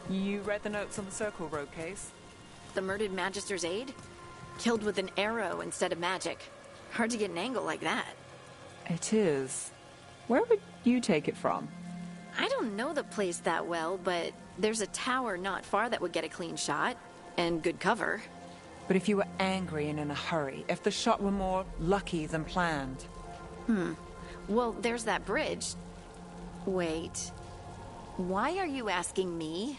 You read the notes on the Circle Road case? The murdered Magister's aide? Killed with an arrow instead of magic. Hard to get an angle like that. It is. Where would you take it from? I don't know the place that well, but there's a tower not far that would get a clean shot. And good cover. But if you were angry and in a hurry, if the shot were more lucky than planned? Well, there's that bridge. Wait. Why are you asking me?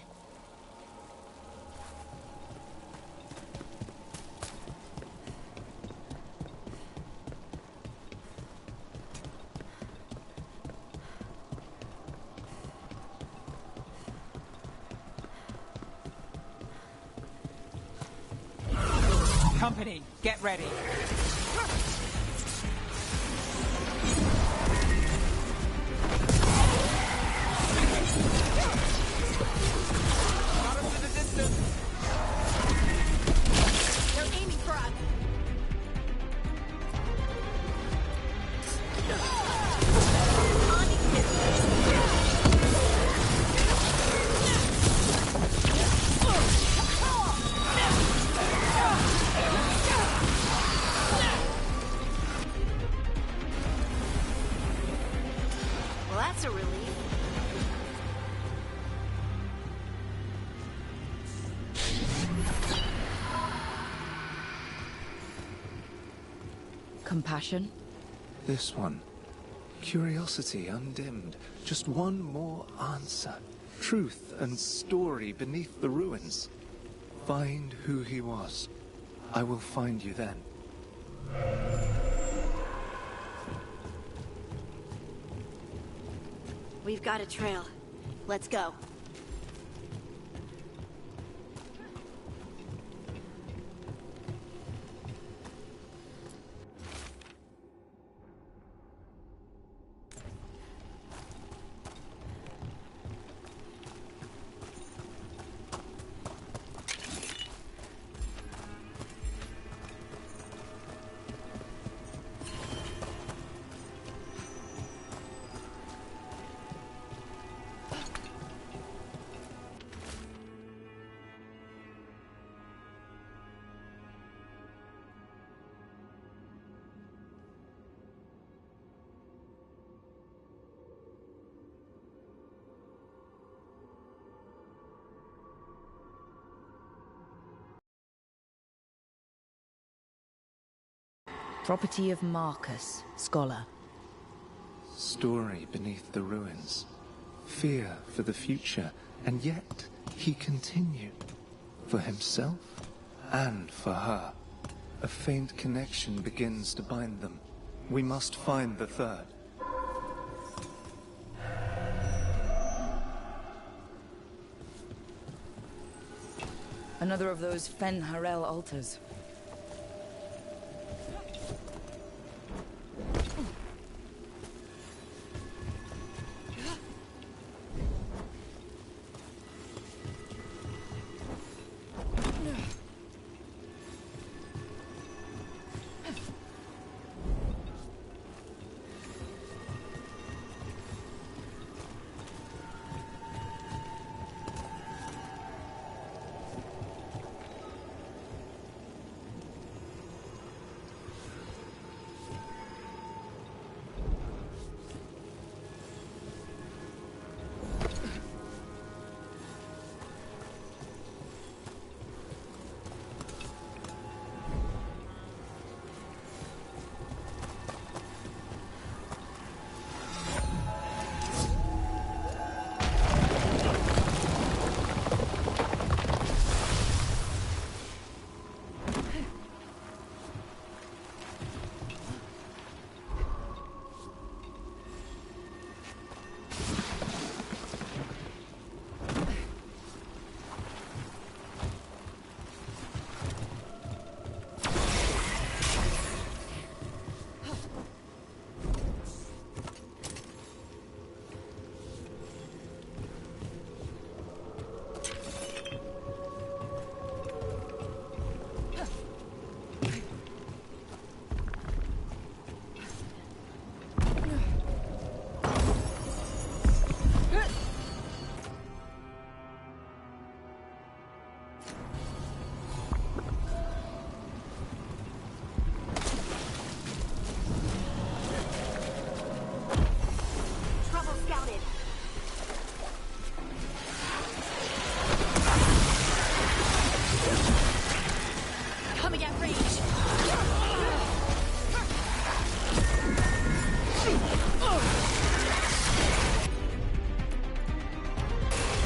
Company, get ready. Got him to the distance. They're aiming for us. Well, that's a relief. Compassion? This one. Curiosity undimmed. Just one more answer. Truth and story beneath the ruins. Find who he was. I will find you then. We've got a trail. Let's go. Property of Marcus, scholar. Story beneath the ruins. Fear for the future. And yet, he continued. For himself and for her. A faint connection begins to bind them. We must find the third. Another of those Fen Harel altars.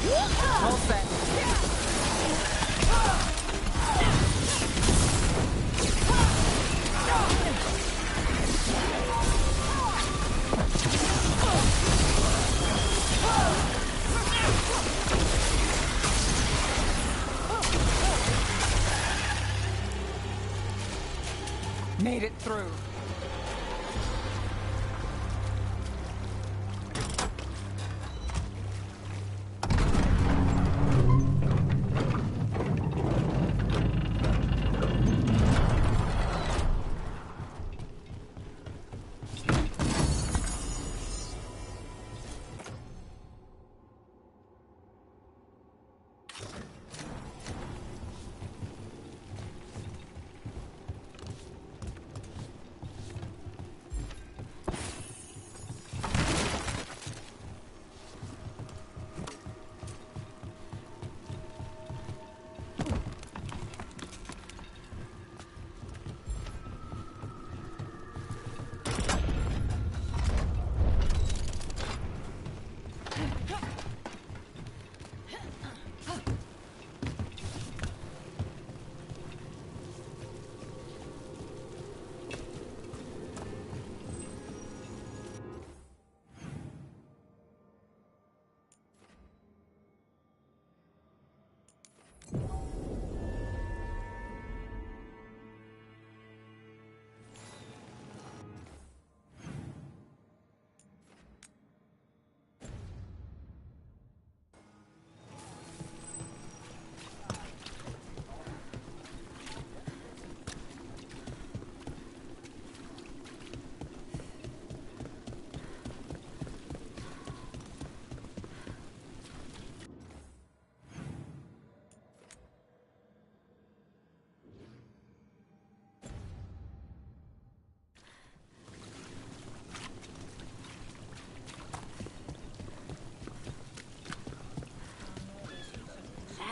All set. Made it through.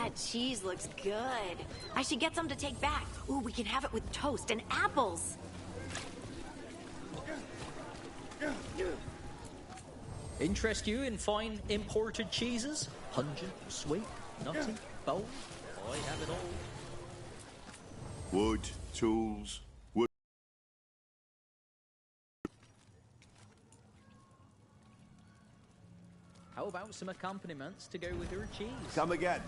That cheese looks good. I should get some to take back. Ooh, we can have it with toast and apples. Interest you in fine imported cheeses? Pungent, sweet, nutty, bold? I have it all. Wood, tools, wood. How about some accompaniments to go with your cheese? Come again.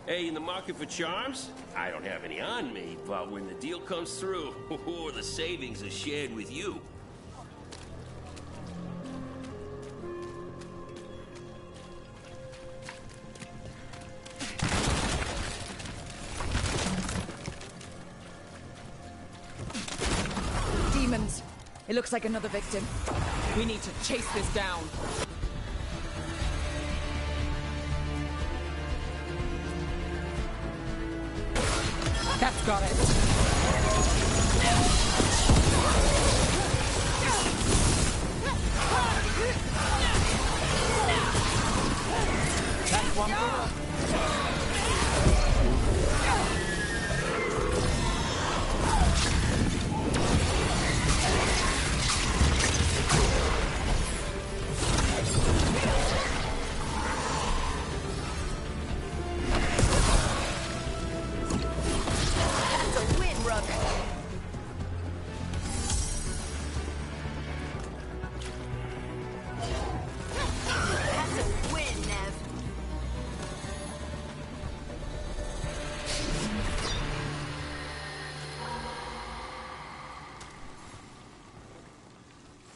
Hey, in the market for charms? I don't have any on me, but when the deal comes through, the savings are shared with you. Demons. It looks like another victim. We need to chase this down. That's got it. That's one more.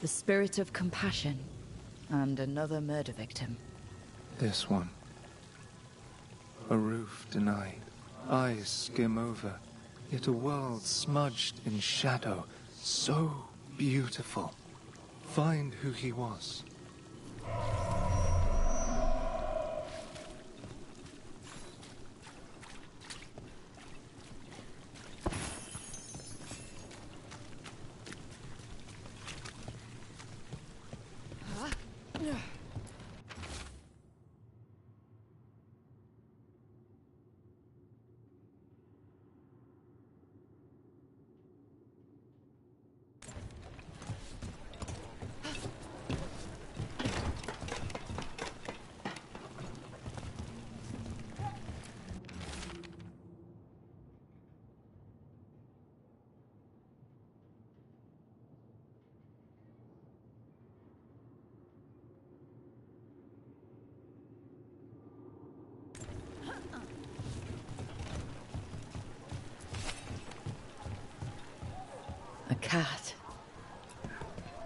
The spirit of compassion. And another murder victim. This one. A roof denied. Eyes skim over. Yet a world smudged in shadow. So beautiful. Find who he was. cat.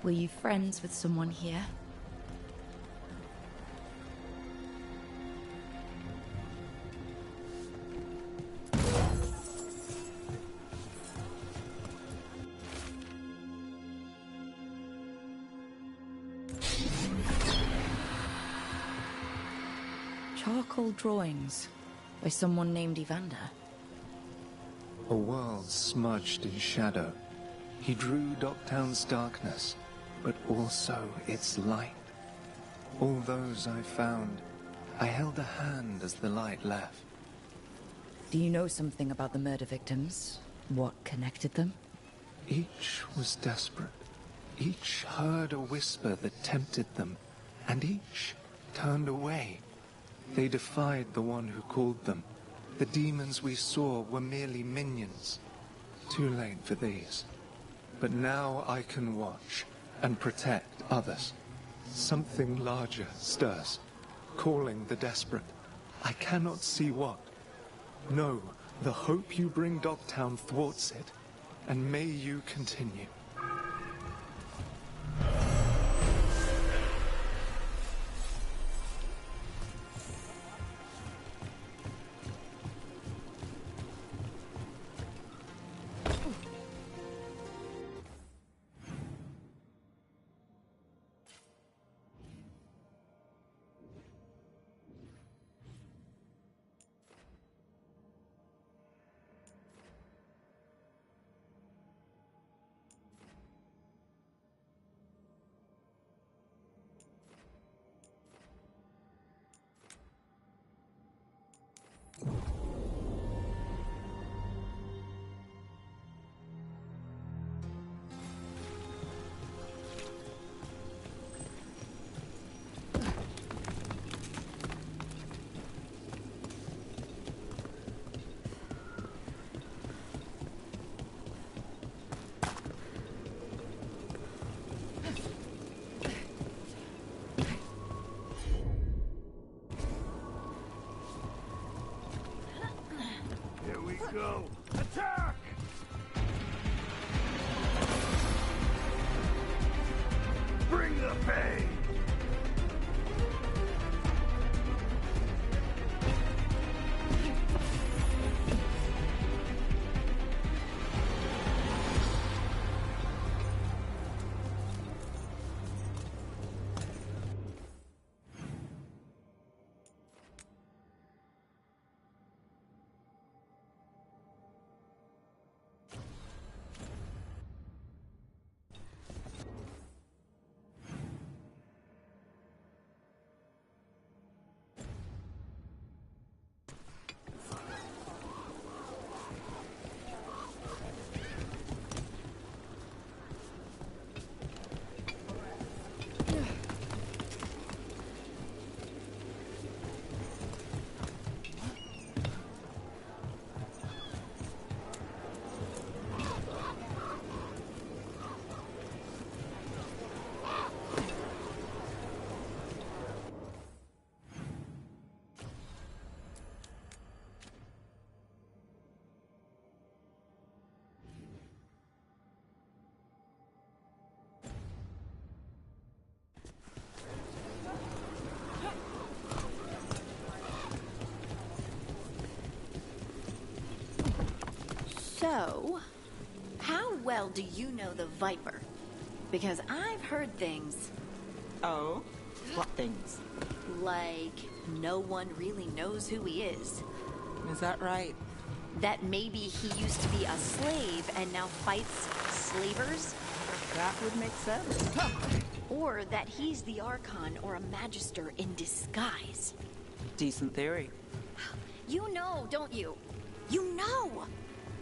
Were you friends with someone here? Charcoal drawings by someone named Evander. A world smudged in shadow. He drew Docktown's darkness, but also its light. All those I found, I held a hand as the light left. Do you know something about the murder victims? What connected them? Each was desperate. Each heard a whisper that tempted them, and each turned away. They defied the one who called them. The demons we saw were merely minions. Too late for these. But now I can watch and protect others. Something larger stirs, calling the desperate. I cannot see what. No, the hope you bring Docktown thwarts it, and may you continue. Go! Attack! Bring the pain! So, how well do you know the Viper? Because I've heard things Oh? What things? like no one really knows who he is. Is that right? That maybe he used to be a slave and now fights slavers? That would make sense. Or that he's the Archon or a Magister in disguise. Decent theory. You know, don't you? You know!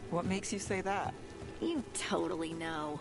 What makes you say that? You totally know.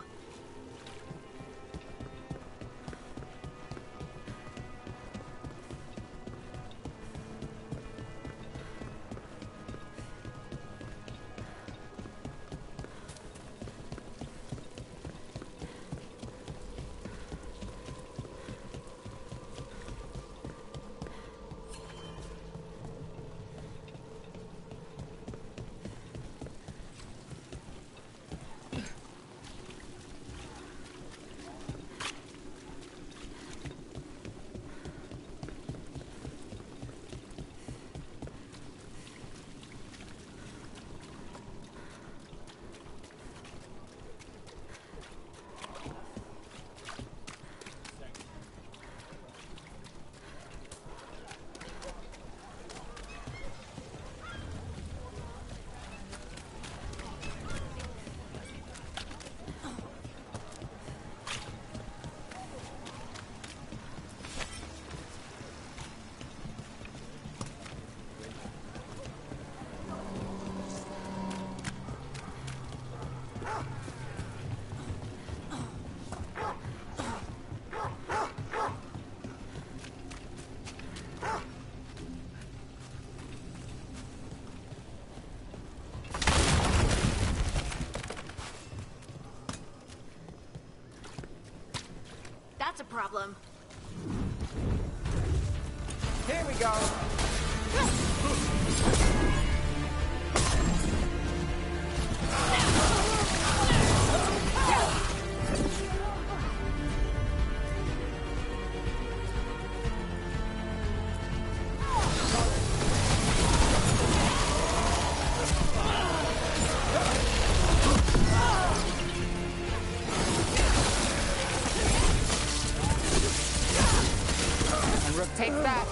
that's a problem. Here we go. Take that.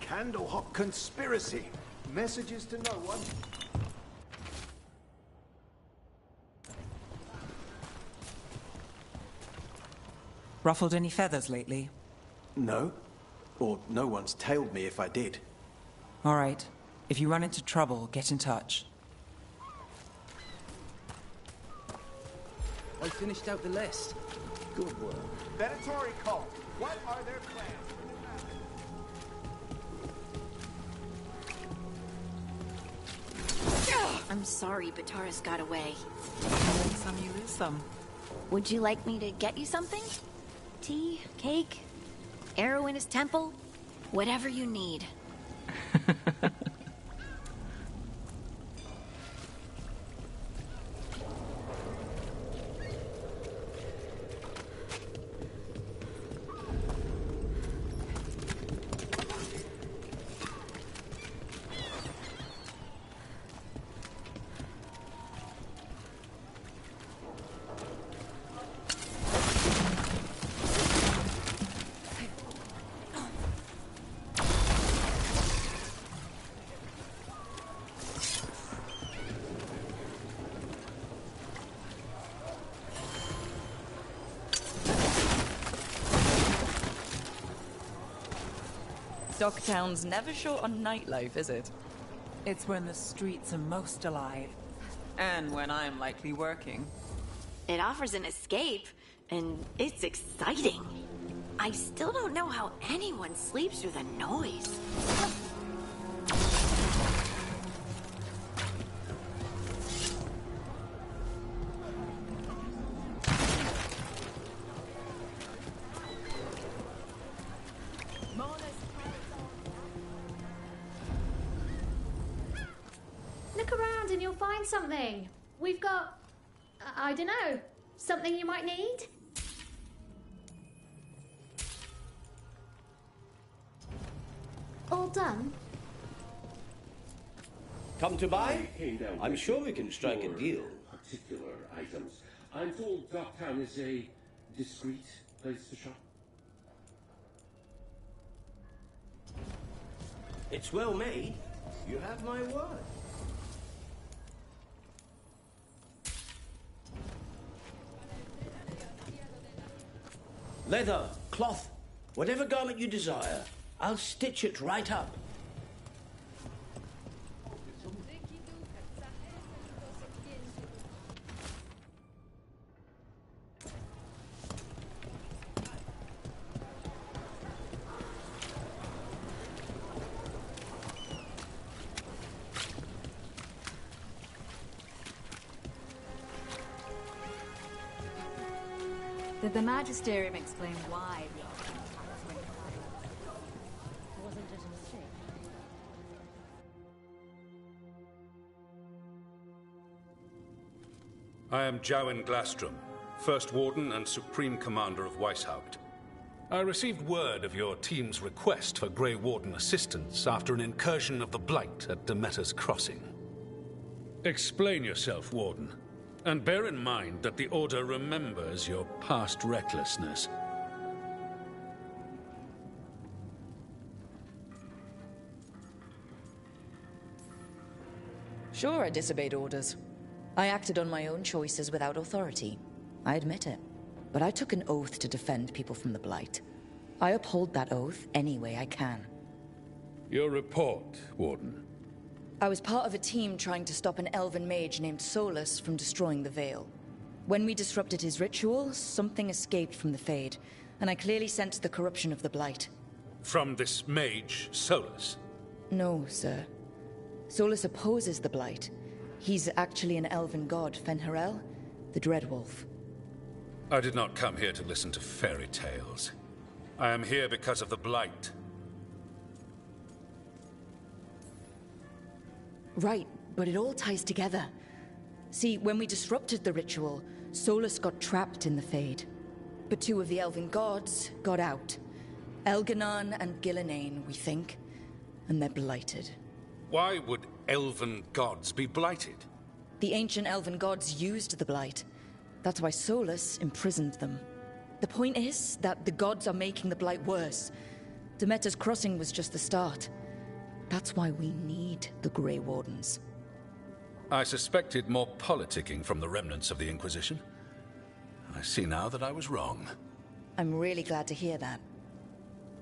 Candlehop conspiracy. Messages to no one. Ruffled any feathers lately? No. Or no one's tailed me if I did. All right. If you run into trouble, get in touch. I finished out the list. Good work. Venatori cult. What are their plans? I'm sorry Batara's got away. You win some, you lose some. Would you like me to get you something? Tea? Cake? Arrow in his temple? Whatever you need. Docktown's never short on nightlife, is it? It's when the streets are most alive. And when I'm likely working. It offers an escape, and it's exciting. I still don't know how anyone sleeps through the noise. Look around and you'll find something. We've got, I don't know, something you might need? All done? Come to buy? I'm sure we can strike a deal. Particular items. I'm told Docktown is a discreet place to shop. It's well made. You have my word. Leather, cloth, whatever garment you desire, I'll stitch it right up. Did the Magisterium explain why the wasn't it a mistake? I am Jowen Glastrom, First Warden and Supreme Commander of Weishaupt. I received word of your team's request for Grey Warden assistance after an incursion of the Blight at Demeter's Crossing. Explain yourself, Warden, and bear in mind that the Order remembers your past recklessness. Sure, I disobeyed orders. I acted on my own choices without authority. I admit it. But I took an oath to defend people from the Blight. I uphold that oath any way I can. Your report, Warden. I was part of a team trying to stop an elven mage named Solus from destroying the Veil. When we disrupted his ritual, something escaped from the Fade, and I clearly sensed the corruption of the Blight. From this mage, Solus? No, sir. Solus opposes the Blight. He's actually an elven god, Fen'Harel, the Dreadwolf. I did not come here to listen to fairy tales. I am here because of the Blight. Right, but it all ties together. See, when we disrupted the ritual, Solus got trapped in the Fade. But two of the elven gods got out. Elganon and Gillenane, we think. And they're blighted. Why would elven gods be blighted? The ancient elven gods used the Blight. That's why Solus imprisoned them. The point is that the gods are making the Blight worse. Demeter's Crossing was just the start. That's why we need the Grey Wardens. I suspected more politicking from the remnants of the Inquisition. I see now that I was wrong. I'm really glad to hear that.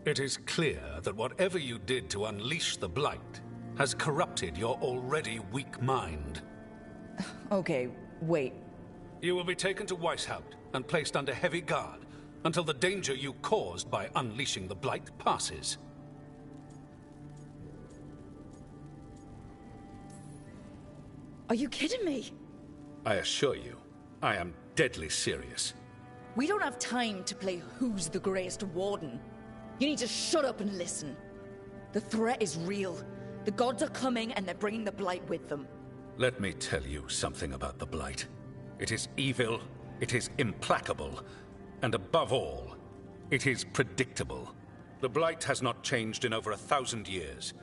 It is clear that whatever you did to unleash the Blight has corrupted your already weak mind. Okay, wait. You will be taken to Weishaupt and placed under heavy guard until the danger you caused by unleashing the Blight passes. Are you kidding me? I assure you, I am deadly serious. We don't have time to play who's the greatest warden. You need to shut up and listen. The threat is real. The gods are coming and they're bringing the Blight with them. Let me tell you something about the Blight. It is evil, it is implacable, and above all, it is predictable. The Blight has not changed in over 1,000 years.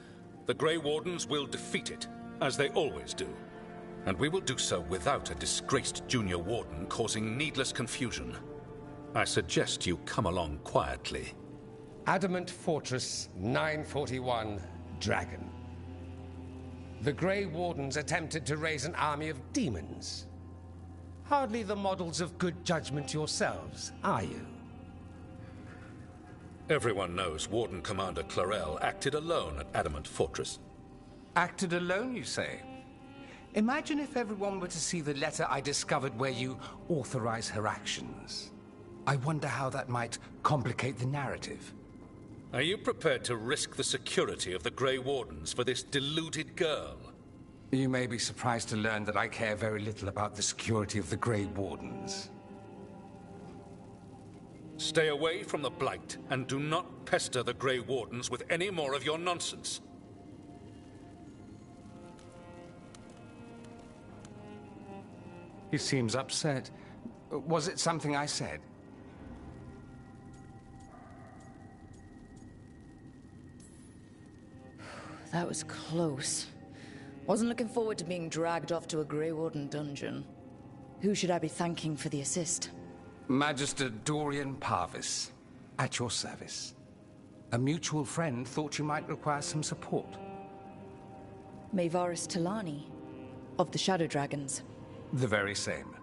The Grey Wardens will defeat it, as they always do. And we will do so without a disgraced junior warden causing needless confusion. I suggest you come along quietly. Adamant Fortress 941, Dragon. The Grey Wardens attempted to raise an army of demons. Hardly the models of good judgment yourselves, are you? Everyone knows Warden Commander Clarel acted alone at Adamant Fortress. Acted alone, you say? Imagine if everyone were to see the letter I discovered where you authorize her actions. I wonder how that might complicate the narrative. Are you prepared to risk the security of the Grey Wardens for this deluded girl? You may be surprised to learn that I care very little about the security of the Grey Wardens. Stay away from the Blight, and do not pester the Grey Wardens with any more of your nonsense. He seems upset. Was it something I said? That was close. Wasn't looking forward to being dragged off to a Grey Warden dungeon. Who should I be thanking for the assist? Magister Dorian Parvis, at your service. A mutual friend thought you might require some support. Maevaris Talani, of the Shadow Dragons. The very same.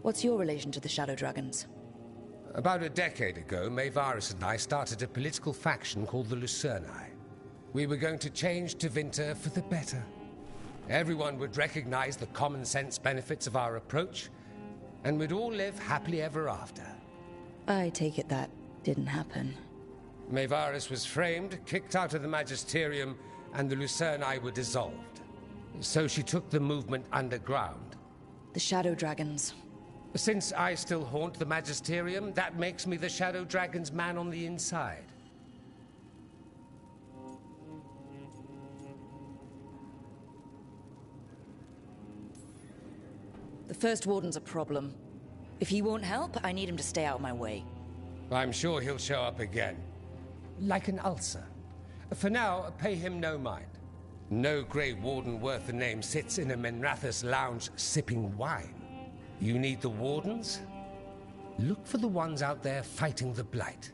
What's your relation to the Shadow Dragons? About a decade ago, Maevaris and I started a political faction called the Lucerni. We were going to change Tevinter for the better. Everyone would recognize the common sense benefits of our approach, and we'd all live happily ever after. I take it that didn't happen. Maevaris was framed, kicked out of the Magisterium, and the Lucerni were dissolved. So she took the movement underground. The Shadow Dragons. Since I still haunt the Magisterium, that makes me the Shadow Dragon's man on the inside. First Warden's a problem. If he won't help, I need him to stay out of my way. I'm sure he'll show up again. Like an ulcer. For now, pay him no mind. No Grey Warden worth the name sits in a Menrathus lounge sipping wine. You need the Wardens? Look for the ones out there fighting the Blight.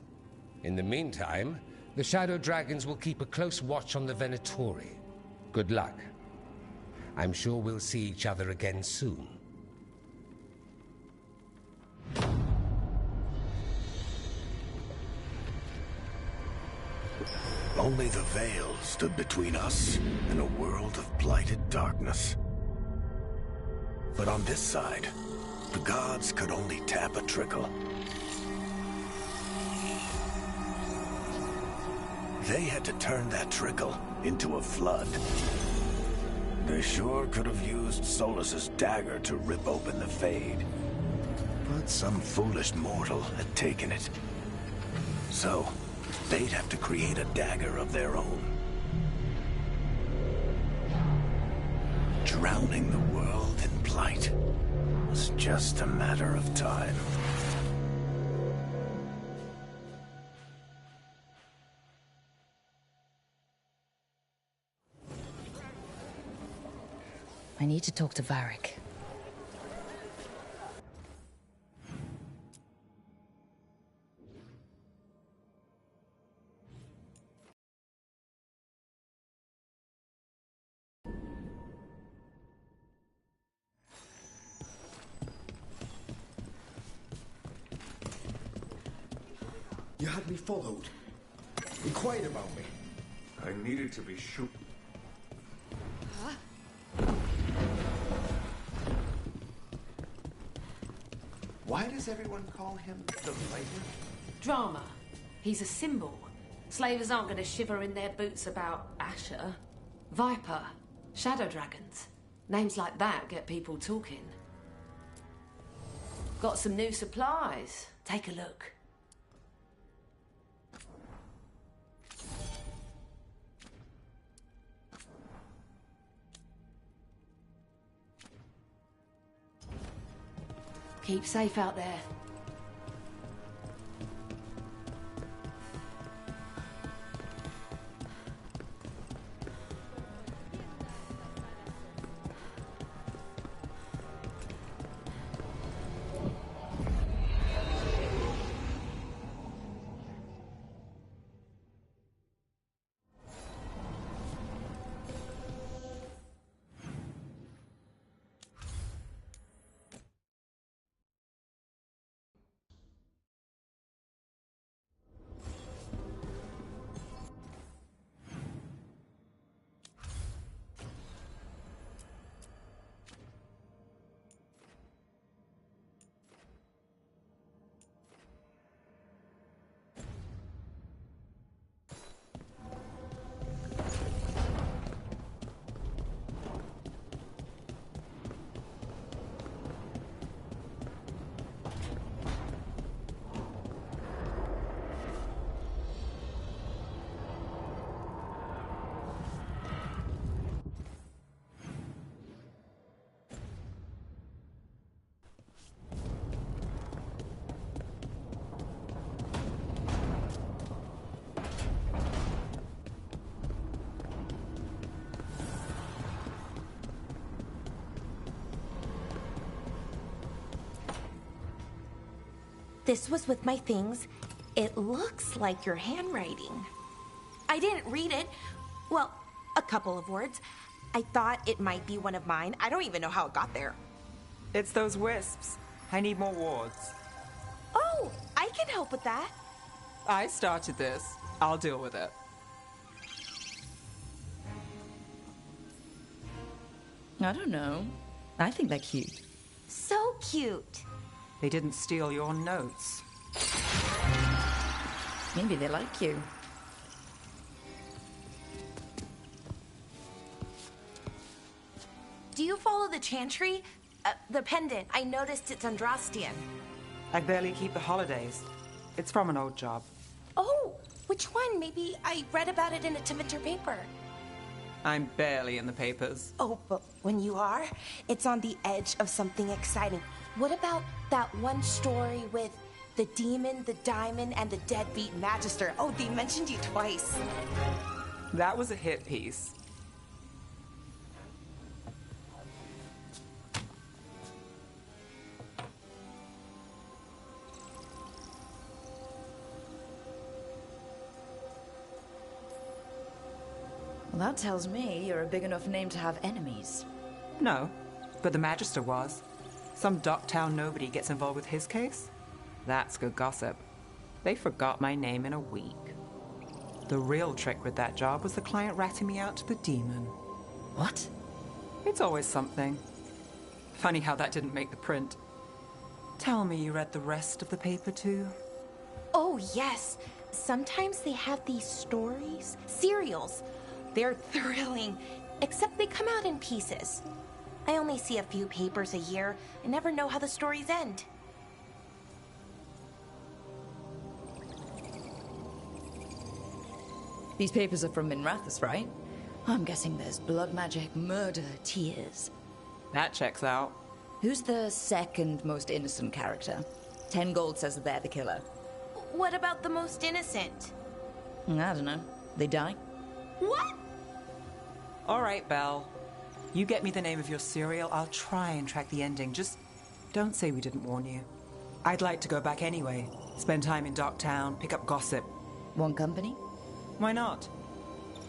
In the meantime, the Shadow Dragons will keep a close watch on the Venatori. Good luck. I'm sure we'll see each other again soon. Only the veil stood between us and a world of blighted darkness. But on this side, the gods could only tap a trickle. They had to turn that trickle into a flood. They sure could have used Solus's dagger to rip open the Fade. But some foolish mortal had taken it. So, they'd have to create a dagger of their own. Drowning the world in blight was just a matter of time. I need to talk to Varric. You had me followed. Inquired about me. I needed to be sure. Why does everyone call him the Blighter? Drama. He's a symbol. Slavers aren't going to shiver in their boots about Asher. Viper. Shadow Dragons. Names like that get people talking. Got some new supplies. Take a look. Keep safe out there. This was with my things. It looks like your handwriting. I didn't read it. Well, a couple of words. I thought it might be one of mine. I don't even know how it got there. It's those wisps. I need more wards. Oh, I can help with that. I started this. I'll deal with it. I don't know. I think they're cute. So cute. They didn't steal your notes. Maybe they like you. Do you follow the chantry? The pendant. I noticed it's Andrastian. I barely keep the holidays. It's from an old job. Oh, which one? Maybe I read about it in a Timiter paper. I'm barely in the papers. Oh, but when you are, it's on the edge of something exciting. What about that one story with the demon, the diamond, and the deadbeat magister? Oh, they mentioned you twice. That was a hit piece. Well, that tells me you're a big enough name to have enemies. No, but the Magister was. Some docktown nobody gets involved with his case? That's good gossip. They forgot my name in a week. The real trick with that job was the client ratting me out to the demon. What? It's always something. Funny how that didn't make the print. Tell me you read the rest of the paper too? Oh, yes. Sometimes they have these stories, serials. They're thrilling, except they come out in pieces. I only see a few papers a year. I never know how the stories end. These papers are from Minrathous, right? I'm guessing there's blood magic, murder, tears. That checks out. Who's the second most innocent character? 10 gold says that they're the killer. What about the most innocent? I don't know. They die? What? All right, Belle. You get me the name of your serial, I'll try and track the ending. Just don't say we didn't warn you. I'd like to go back anyway. Spend time in Docktown, pick up gossip. One company? Why not?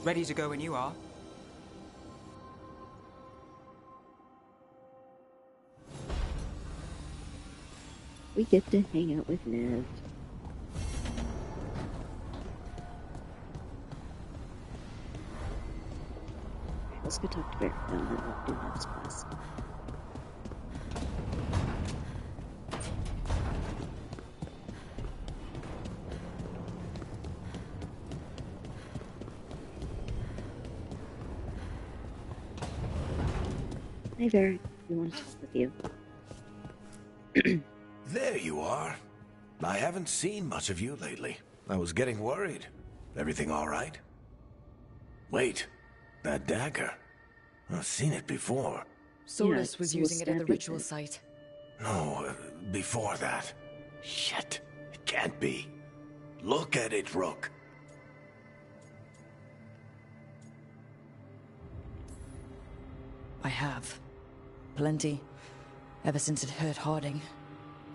Ready to go when you are. We get to hang out with Nev. Let's go talk to Bear and then we'll do Nev's quest. Hey Bear, we want to talk with you. There you are. I haven't seen much of you lately. I was getting worried. Everything all right? Wait, that dagger. I've seen it before. Solus was using it at the ritual site. No, before that. Shit, it can't be. Look at it, Rook. I have. Plenty. Ever since it hurt Harding.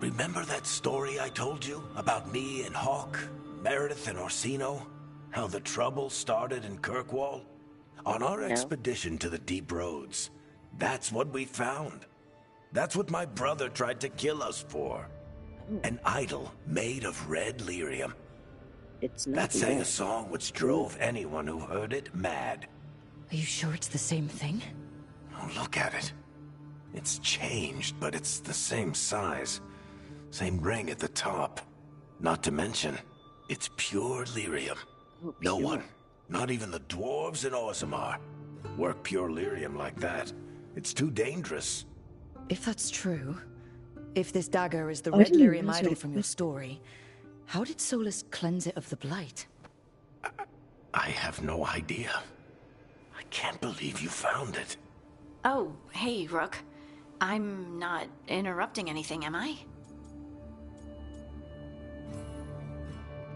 Remember that story I told you about me and Hawk, Meredith and Orsino? How the trouble started in Kirkwall? On our expedition to the deep roads, that's what we found. That's what my brother tried to kill us for. An idol made of red lyrium. It's not that sang a song which drove anyone who heard it mad. Are you sure it's the same thing? Oh, look at it. It's changed, but it's the same size. Same ring at the top. Not to mention, it's pure lyrium. Oh, no one, not even the dwarves in Orzammar, work pure lyrium like that. It's too dangerous. If that's true, if this dagger is the red lyrium idol from your story, how did Solus cleanse it of the blight? I have no idea. I can't believe you found it. Oh, hey, Rook. I'm not interrupting anything, am I?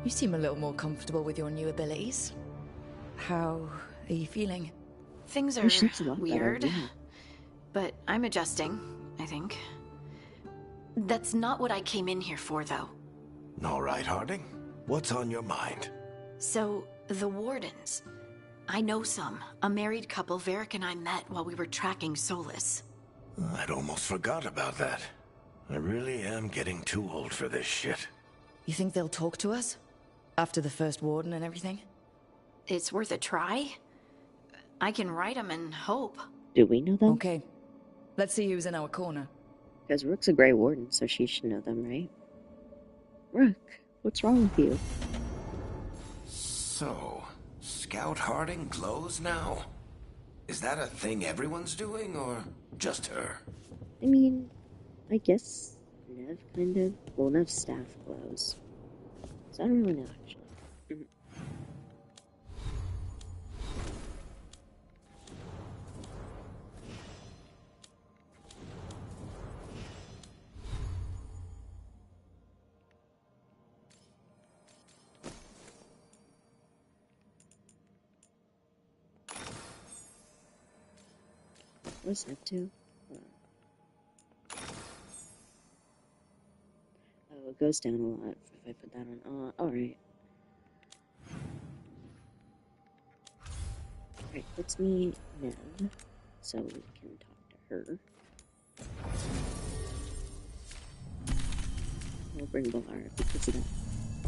You seem a little more comfortable with your new abilities. How are you feeling? Things are weird, but I'm adjusting, I think. That's not what I came in here for, though. All right, Harding. What's on your mind? So, the Wardens. I know some. A married couple Varric and I met while we were tracking Solus. I'd almost forgot about that. I really am getting too old for this shit. You think they'll talk to us? After the first warden and everything? It's worth a try. I can write them and hope. Do we know them? Okay. Let's see who's in our corner. Because Rook's a Grey Warden, so she should know them, right? Rook, what's wrong with you? So, Scout Harding glows now? Is that a thing everyone's doing, or just her? I mean, I guess Nev kind of. Well, Nev's staff glows. So I don't really know, actually. What's that do? Oh, it goes down a lot if I put that on. Alright. Alright, puts me Nev, so we can talk to her. We'll bring Balara because of the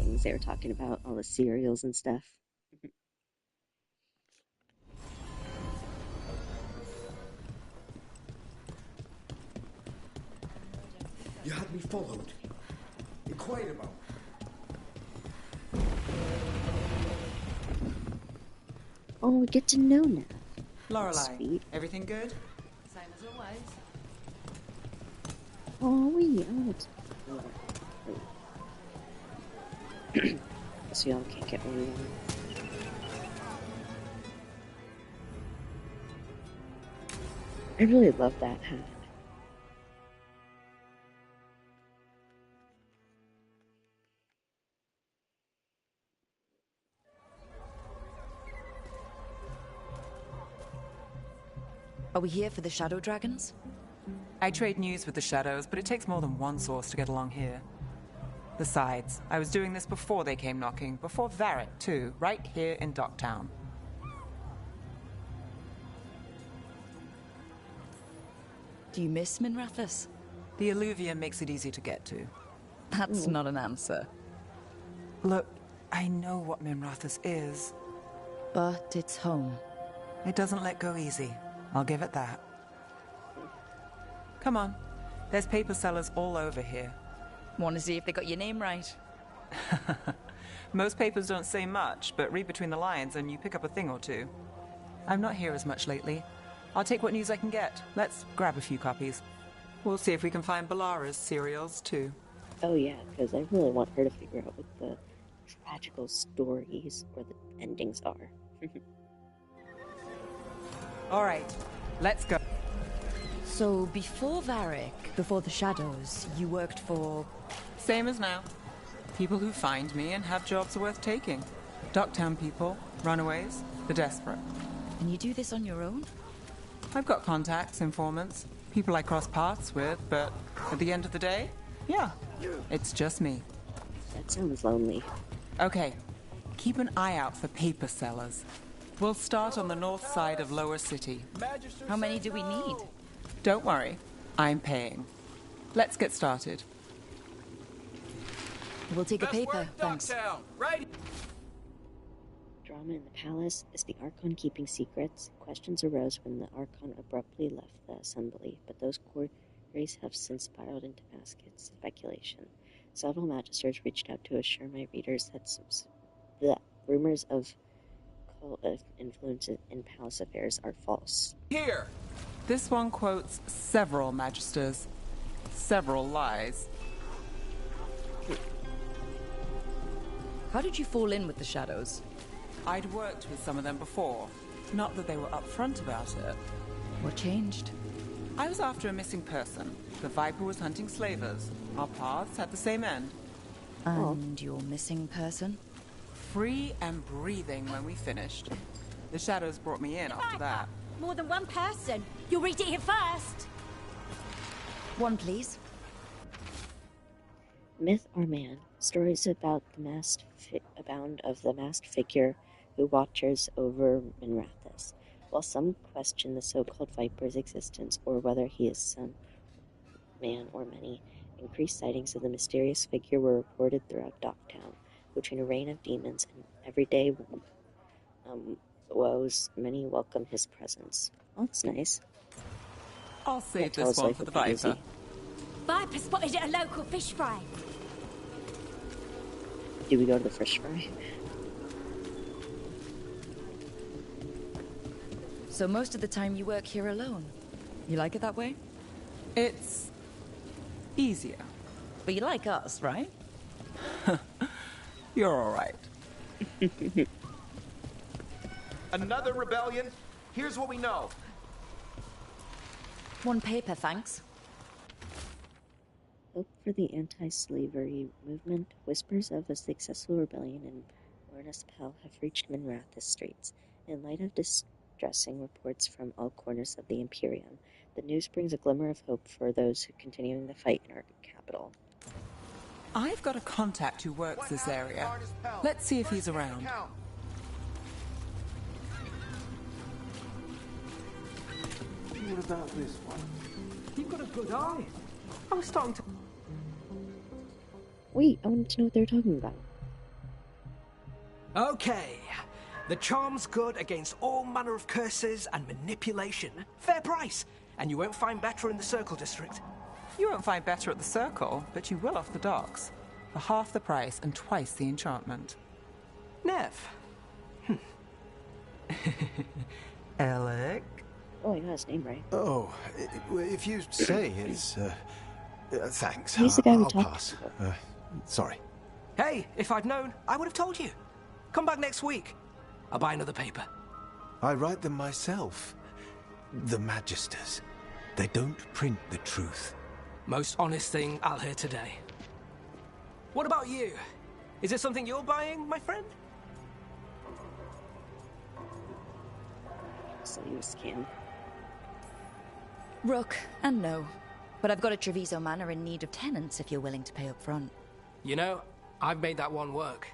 things they were talking about, all the cereals and stuff. You had me followed. Inquire about. Oh, we get to know now. Lorelei, everything good? Same as always. Oh, so y'all can't get one of them. I really love that hat. Are we here for the Shadow Dragons? I trade news with the Shadows, but it takes more than one source to get along here. Besides, I was doing this before they came knocking, before Varric, too, right here in Docktown. Do you miss Minrathous? The alluvium makes it easy to get to. That's not an answer. Look, I know what Minrathous is. But it's home. It doesn't let go easy. I'll give it that. Come on. There's paper sellers all over here. Want to see if they got your name right? Most papers don't say much, but read between the lines and you pick up a thing or two. I'm not here as much lately. I'll take what news I can get. Let's grab a few copies. We'll see if we can find Balara's cereals, too. Oh yeah, because I really want her to figure out what the tragical stories or the endings are. All right, let's go. So before Varric, before the Shadows, you worked for... Same as now. People who find me and have jobs worth taking. Docktown people, runaways, the desperate. And you do this on your own? I've got contacts, informants, people I cross paths with, but at the end of the day, yeah, it's just me. That sounds lonely. Okay, keep an eye out for paper sellers. We'll start on the north side of Lower City. How many do we need? Don't worry, I'm paying. Let's get started. We'll take a paper, thanks. Right. Drama in the palace. Is the Archon keeping secrets? Questions arose when the Archon abruptly left the assembly, but those queries have since spiraled into baskets. Speculation. Several magisters reached out to assure my readers that the rumors of cult influence in palace affairs are false. Here! This one quotes several magisters. Several lies. How did you fall in with the Shadows? I'd worked with some of them before. Not that they were upfront about it. What changed? I was after a missing person. The Viper was hunting slavers. Our paths had the same end. And your missing person? Free and breathing when we finished. The Shadows brought me in after that. More than one person. You'll read it here first. One, please. Myth or man? Stories about the abound of the masked figure who watches over Minrathous. While some question the so-called Viper's existence or whether he is some man or many, increased sightings of the mysterious figure were reported throughout Docktown. Between a rain of demons and everyday woes, many welcome his presence. Oh, that's nice. I'll save this one for the Viper. Viper spotted at a local fish fry. Do we go to the fish fry? So most of the time you work here alone. You like it that way? It's easier. But you like us, right? You're all right. Another rebellion? Here's what we know. One paper, thanks. Hope for the anti-slavery movement. Whispers of a successful rebellion in Lorna's Pell have reached Minrathous streets. In light of addressing reports from all corners of the Imperium. The news brings a glimmer of hope for those who continuing the fight in our capital. I've got a contact who works this area. Let's see if he's around. What about this one? You've got a good eye. I was starting to... Wait, I wanted to know what they're talking about. Okay. The charm's good against all manner of curses and manipulation. Fair price. And you won't find better in the Circle District. You won't find better at the Circle, but you will off the docks. For half the price and twice the enchantment. Nev. Alec? Oh, I got his name right. Oh, if you say it's... thanks. He's the guy we I'll talked pass. Sorry. Hey, if I'd known, I would have told you. Come back next week. I'll buy another paper. I write them myself. The Magisters. They don't print the truth. Most honest thing I'll hear today. What about you? Is it something you're buying, my friend? So you scam. Rook, and no. But I've got a Treviso Manor in need of tenants if you're willing to pay up front. You know, I've made that one work.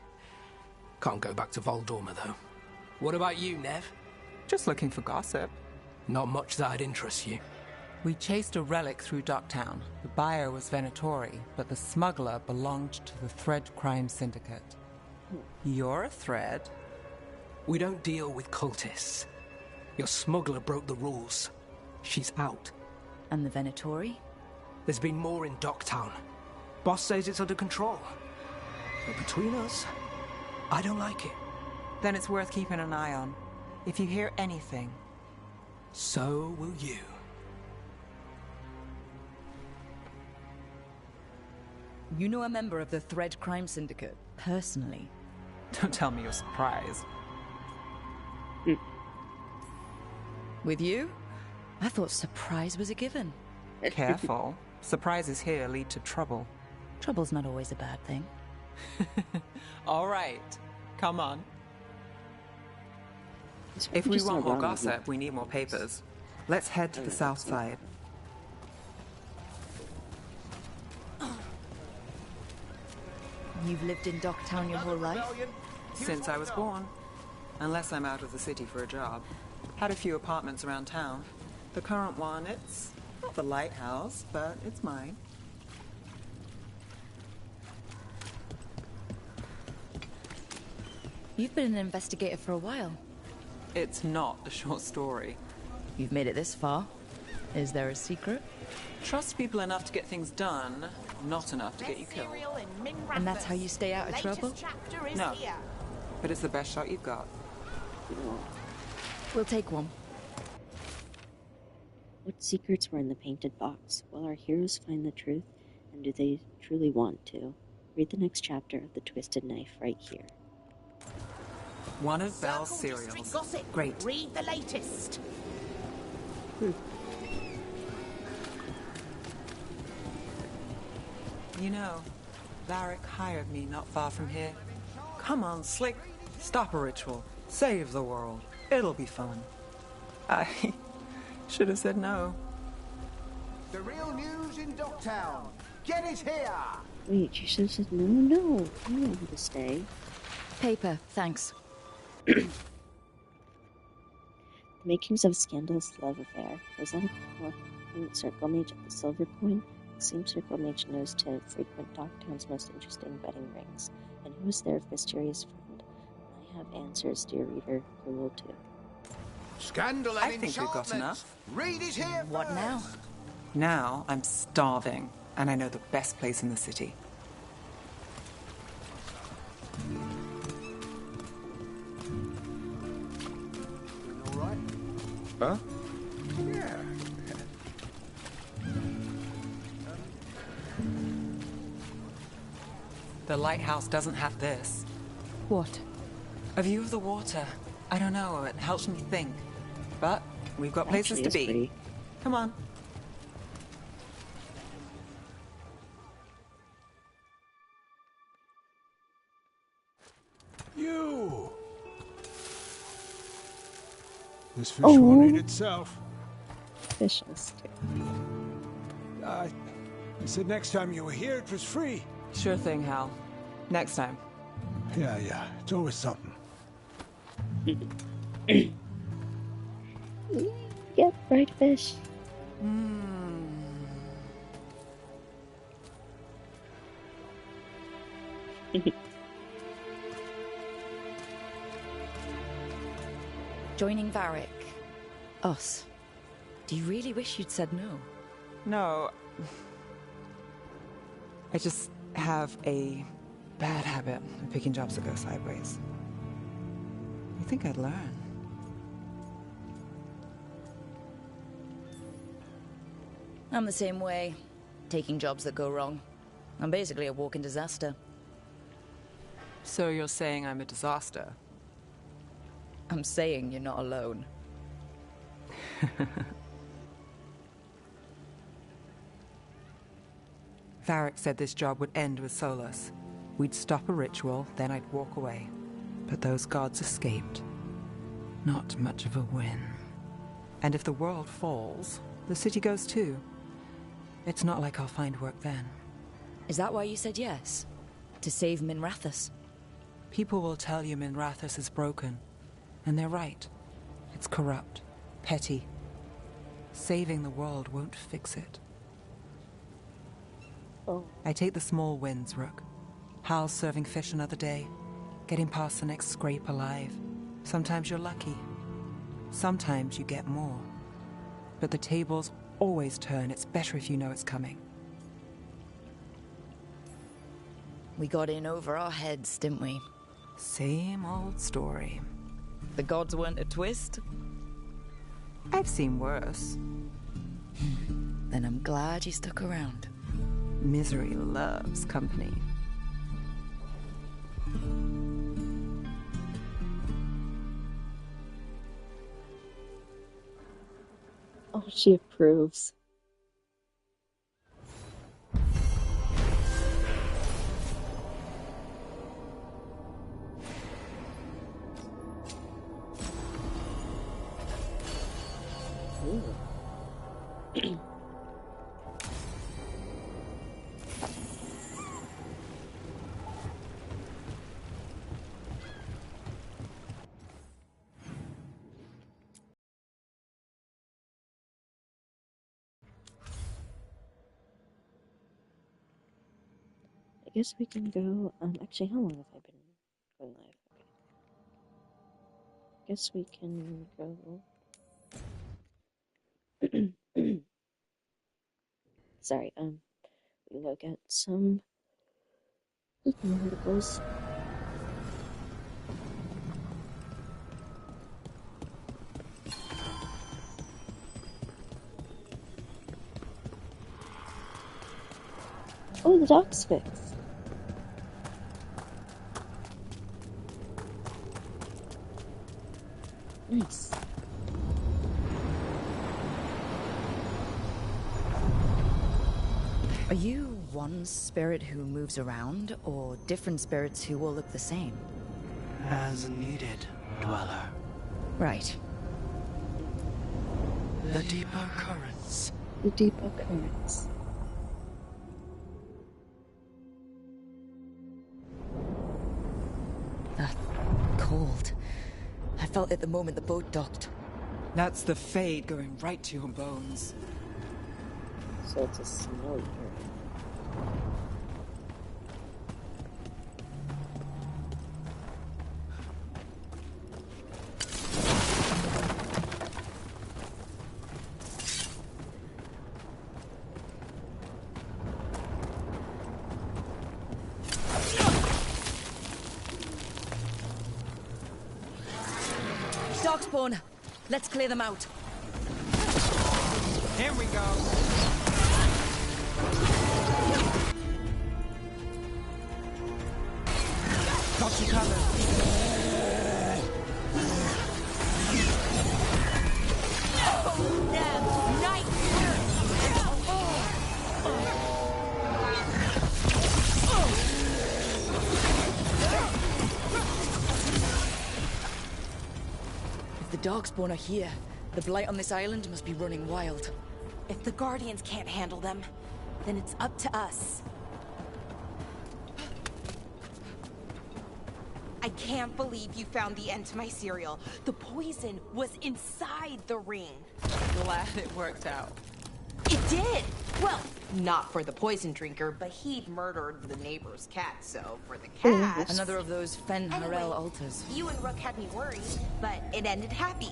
Can't go back to Voldorma, though. What about you, Nev? Just looking for gossip. Not much that'd interest you. We chased a relic through Docktown. The buyer was Venatori, but the smuggler belonged to the Thread Crime Syndicate. You're a thread? We don't deal with cultists. Your smuggler broke the rules. She's out. And the Venatori? There's been more in Docktown. Boss says it's under control. But between us, I don't like it. Then it's worth keeping an eye on. If you hear anything... So will you. You know a member of the Thread Crime Syndicate, personally? Don't tell me you're surprised. With you? I thought surprise was a given. Careful. Surprises here lead to trouble. Trouble's not always a bad thing. All right. Come on. If we want more gossip, we need more papers. Let's head to the south side. You've lived in Docktown your whole life? Since I was born. Unless I'm out of the city for a job. Had a few apartments around town. The current one, it's not the lighthouse, but it's mine. You've been an investigator for a while. It's not a short story. You've made it this far. Is there a secret? Trust people enough to get things done, not enough to get you killed. And that's how you stay out of trouble? No, but it's the best shot you've got. We'll take one. What secrets were in the painted box? Will our heroes find the truth? And do they truly want to? Read the next chapter of The Twisted Knife right here. One of Belle's cereals. Great. Read the latest. You know, Varric hired me not far from here. Come on, Slick. Stop a ritual. Save the world. It'll be fun. I should have said no. The real news in Docktown. Get it here! Wait, you should have said no. I want you to stay. Paper, thanks. The makings of a scandalous love affair. Was that a walking circle mage at the Silver Coin? The same circle mage knows to frequent Docktown's most interesting betting rings. And who is their mysterious friend? I have answers, dear reader. You will too. Scandal and I think we've got enough. Read it here What first. now? Now I'm starving, and I know the best place in the city. All right? Huh? Yeah. The lighthouse doesn't have this. What? A view of the water. I don't know, it helps me think. But we've got places Actually, to it's be. pretty. Come on. You! This fish won't eat itself. Fish is I said next time you were here, it was free. Sure thing, Hal. Next time. Yeah. It's always something. Yep, fried fish. Joining Varric. Us. Do you really wish you'd said no? No. I just have a bad habit of picking jobs that go sideways. You think I'd learn? I'm the same way. Taking jobs that go wrong. I'm basically a walking disaster. So you're saying I'm a disaster? I'm saying you're not alone. Varric said this job would end with Solus. We'd stop a ritual, then I'd walk away. But those gods escaped. Not much of a win. And if the world falls, the city goes too. It's not like I'll find work then. Is that why you said yes? To save Minrathous? People will tell you Minrathous is broken. And they're right. It's corrupt. Petty. Saving the world won't fix it. I take the small wins, Rook. Hal's serving fish another day. Getting past the next scrape alive. Sometimes you're lucky. Sometimes you get more. But the tables always turn. It's better if you know it's coming. We got in over our heads, didn't we? Same old story. The gods weren't a twist? I've seen worse. Then I'm glad you stuck around. Misery loves company. Oh, she approves. I guess we can go, actually, how long have I been going live? Okay. I guess we can go... Sorry, we look at some articles. Oh, the dock's fixed. Nice. Are you one spirit who moves around, or different spirits who all look the same? As needed, Dweller. Right. The deeper currents. The deeper currents. That cold. I felt it the moment the boat docked. That's the Fade going right to your bones. So it's a snow eater. Darkspawn, let's clear them out. Here we go. Got you covered. If the Darkspawn are here, the blight on this island must be running wild. If the Guardians can't handle them, then it's up to us. I can't believe you found the end to my cereal. The poison was inside the ring. Glad it worked out. It did! Well, not for the poison drinker, but he'd murdered the neighbor's cat, so for the cat... Another of those Fen Harel altars. You and Rook had me worried, but it ended happy.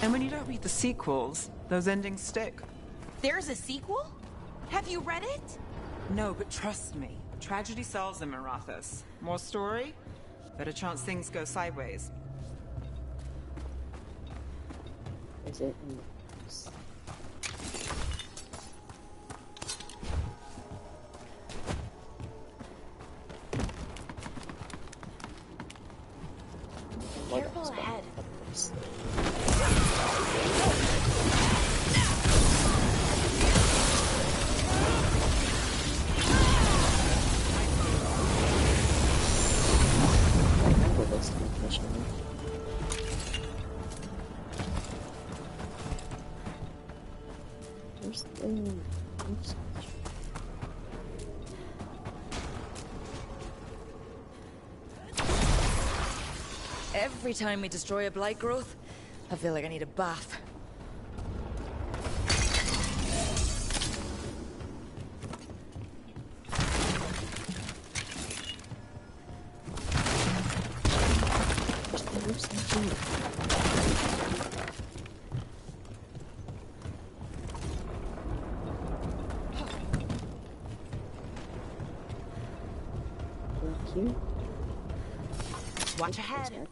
And when you don't read the sequels, those endings stick. There's a sequel? Have you read it? No, but trust me. Tragedy sells in Marathas. More story? Better chance things go sideways. Is it in the house? Careful ahead. Every time we destroy a blight growth, I feel like I need a bath. Watch ahead.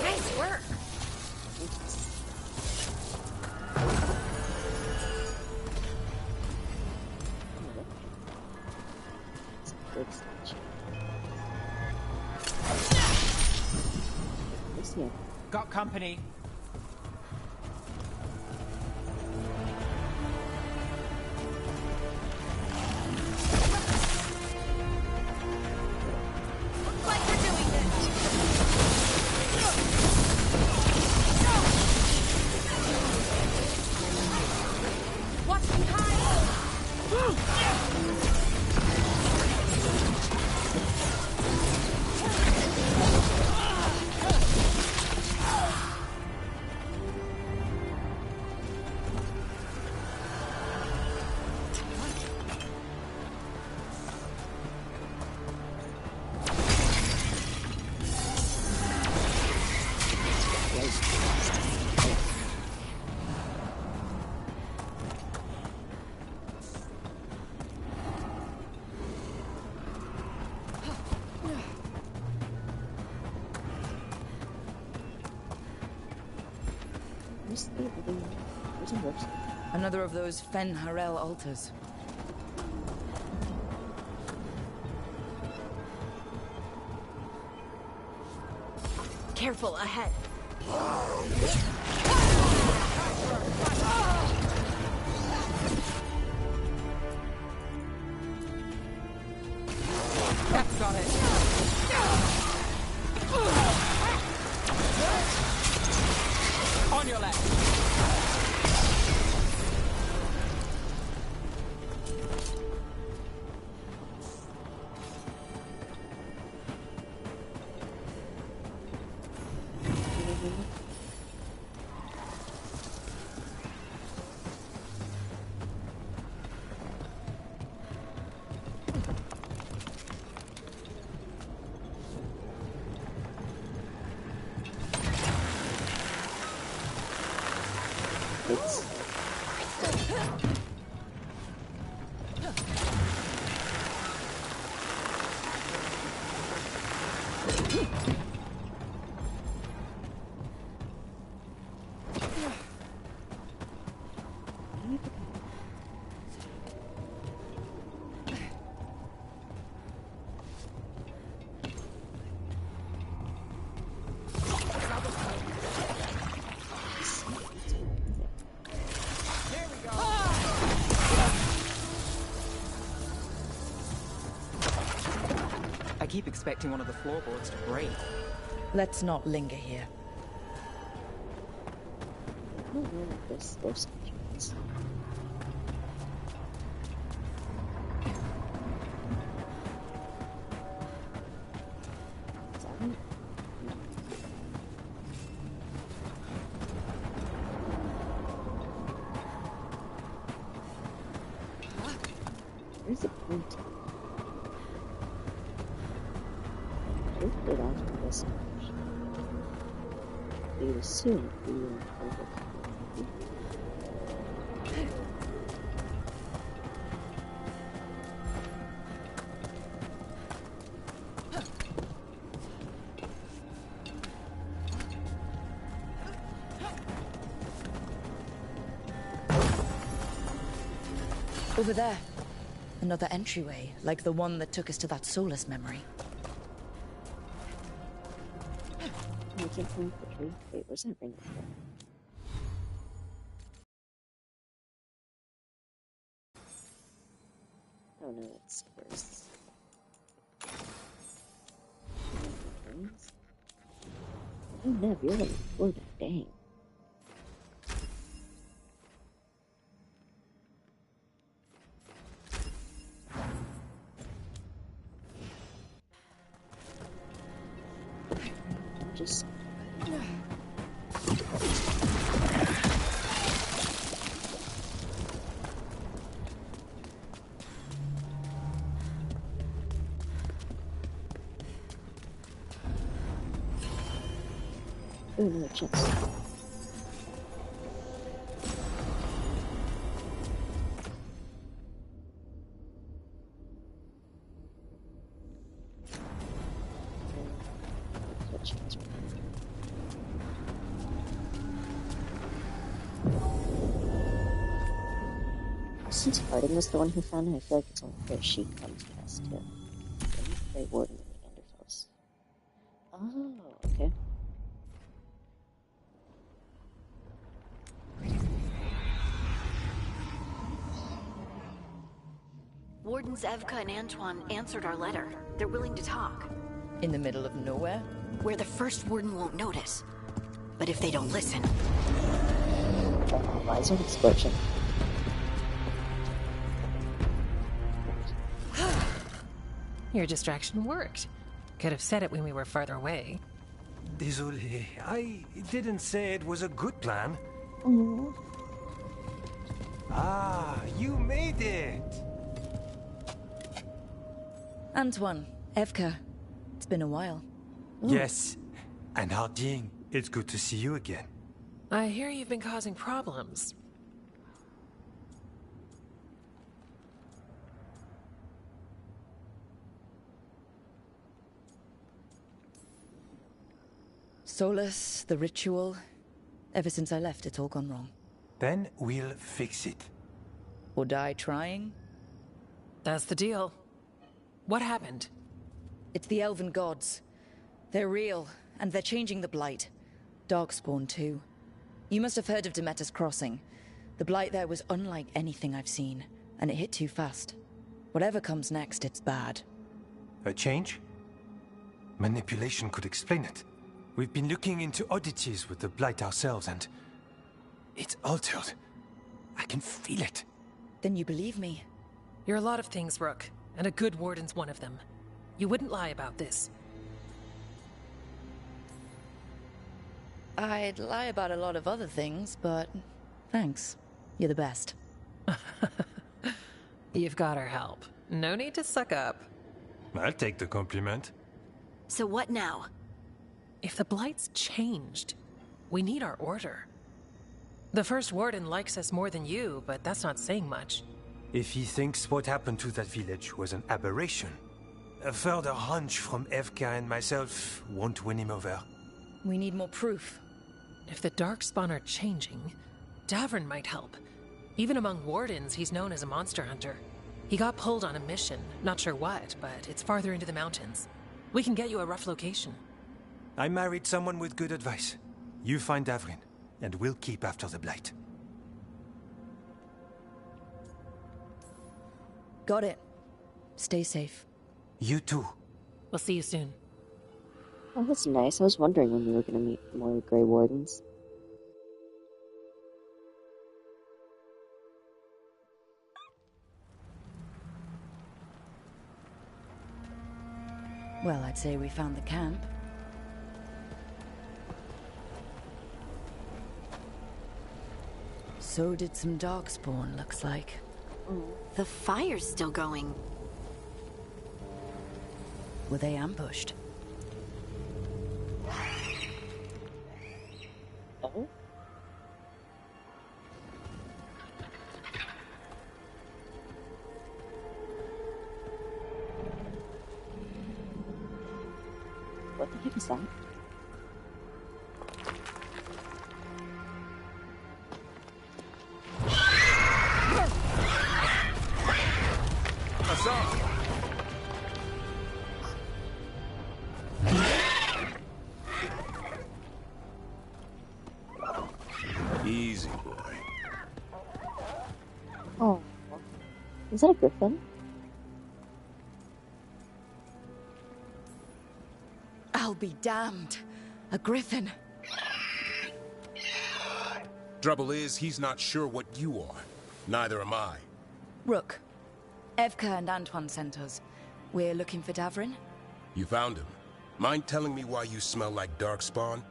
Nice work. Got company. Another of those Fen Harel altars. Careful ahead. That's got it. On your left. It's... I keep expecting one of the floorboards to break. Let's not linger here. I don't know what this those sections. Is that it? Where's the point? Get off of this much. We will soon be in public. Over there. Another entryway, like the one that took us to that Solus memory. Making fun of the tree. Wait, where's that ring? Oh no, it's worse. Oh no, you're on the floor, dang. Just oh no, chest. Since Harding was the one who found it, I feel like it's only fair she comes past too. Great Warden and the Neanderthals. Oh, okay. Wardens Evka and Antoine answered our letter. They're willing to talk. In the middle of nowhere? Where the first warden won't notice. But if they don't listen... Why is there an explosion? Your distraction worked. Could have said it when we were farther away. Désolé, I didn't say it was a good plan. Ah, you made it! Antoine, Evka, it's been a while. Yes, and Harding, it's good to see you again. I hear you've been causing problems. Solus, the ritual. Ever since I left, it's all gone wrong. Then we'll fix it. Or die trying? That's the deal. What happened? It's the elven gods. They're real, and they're changing the Blight. Darkspawn, too. You must have heard of Demeter's Crossing. The Blight there was unlike anything I've seen, and it hit too fast. Whatever comes next, it's bad. A change? Manipulation could explain it. We've been looking into oddities with the Blight ourselves, and... it's altered. I can feel it. Then you believe me? You're a lot of things, Rook, and a good warden's one of them. You wouldn't lie about this. I'd lie about a lot of other things, but... thanks. You're the best. You've got our help. No need to suck up. I'll take the compliment. So what now? If the Blight's changed, we need our order. The first warden likes us more than you, but that's not saying much. If he thinks what happened to that village was an aberration, a further hunch from Evka and myself won't win him over. We need more proof. If the Darkspawn are changing, Davrin might help. Even among wardens, he's known as a monster hunter. He got pulled on a mission, not sure what, but it's farther into the mountains. We can get you a rough location. I married someone with good advice. You find Davrin, and we'll keep after the Blight. Got it. Stay safe. You too. We'll see you soon. Oh, that's nice. I was wondering when we were going to meet more Grey Wardens. Well, I'd say we found the camp. So did some Darkspawn, looks like. The fire's still going. Were they ambushed? Oh? What the heck is that? Easy, boy. Oh. Is that a griffin? I'll be damned. A griffin. Trouble is, he's not sure what you are. Neither am I. Rook. Evka and Antoine sent us. We're looking for Davrin. You found him. Mind telling me why you smell like Darkspawn?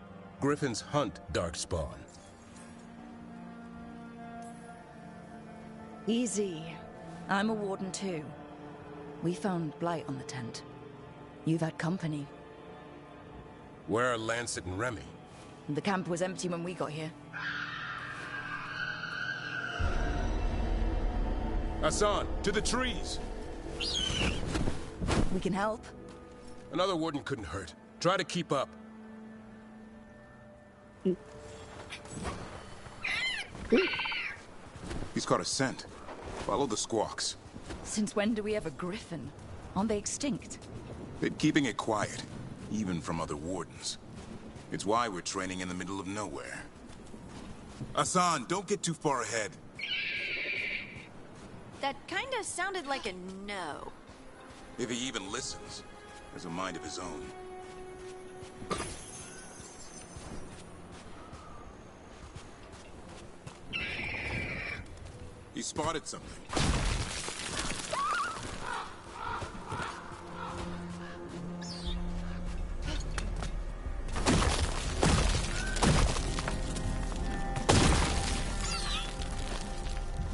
Griffins hunt Darkspawn. Easy. I'm a warden too. We found blight on the tent. You've had company. Where are Lancet and Remy? The camp was empty when we got here. Hassan, to the trees! We can help. Another warden couldn't hurt. Try to keep up. He's caught a scent. Follow the squawks. Since when do we have a griffin? Aren't they extinct? Been keeping it quiet, even from other wardens. It's why we're training in the middle of nowhere. Hassan, don't get too far ahead. That kinda sounded like a no. If he even listens, has a mind of his own. He spotted something.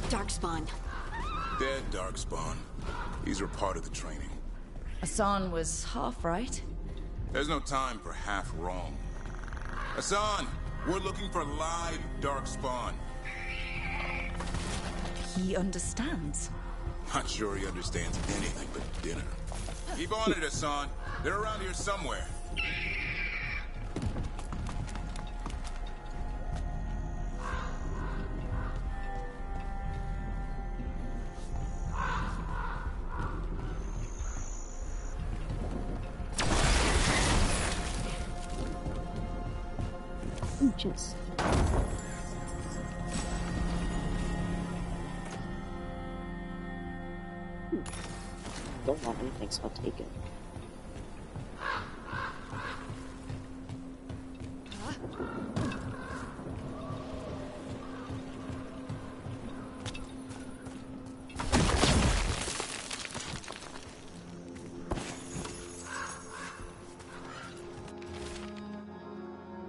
Darkspawn. Dead Darkspawn. These are part of the training. Hassan was half right. There's no time for half wrong. Hassan, we're looking for live Darkspawn. He understands. Not sure he understands anything but dinner. Keep on it, Hassan. They're around here somewhere. Just. Don't want anything, so I'll take it.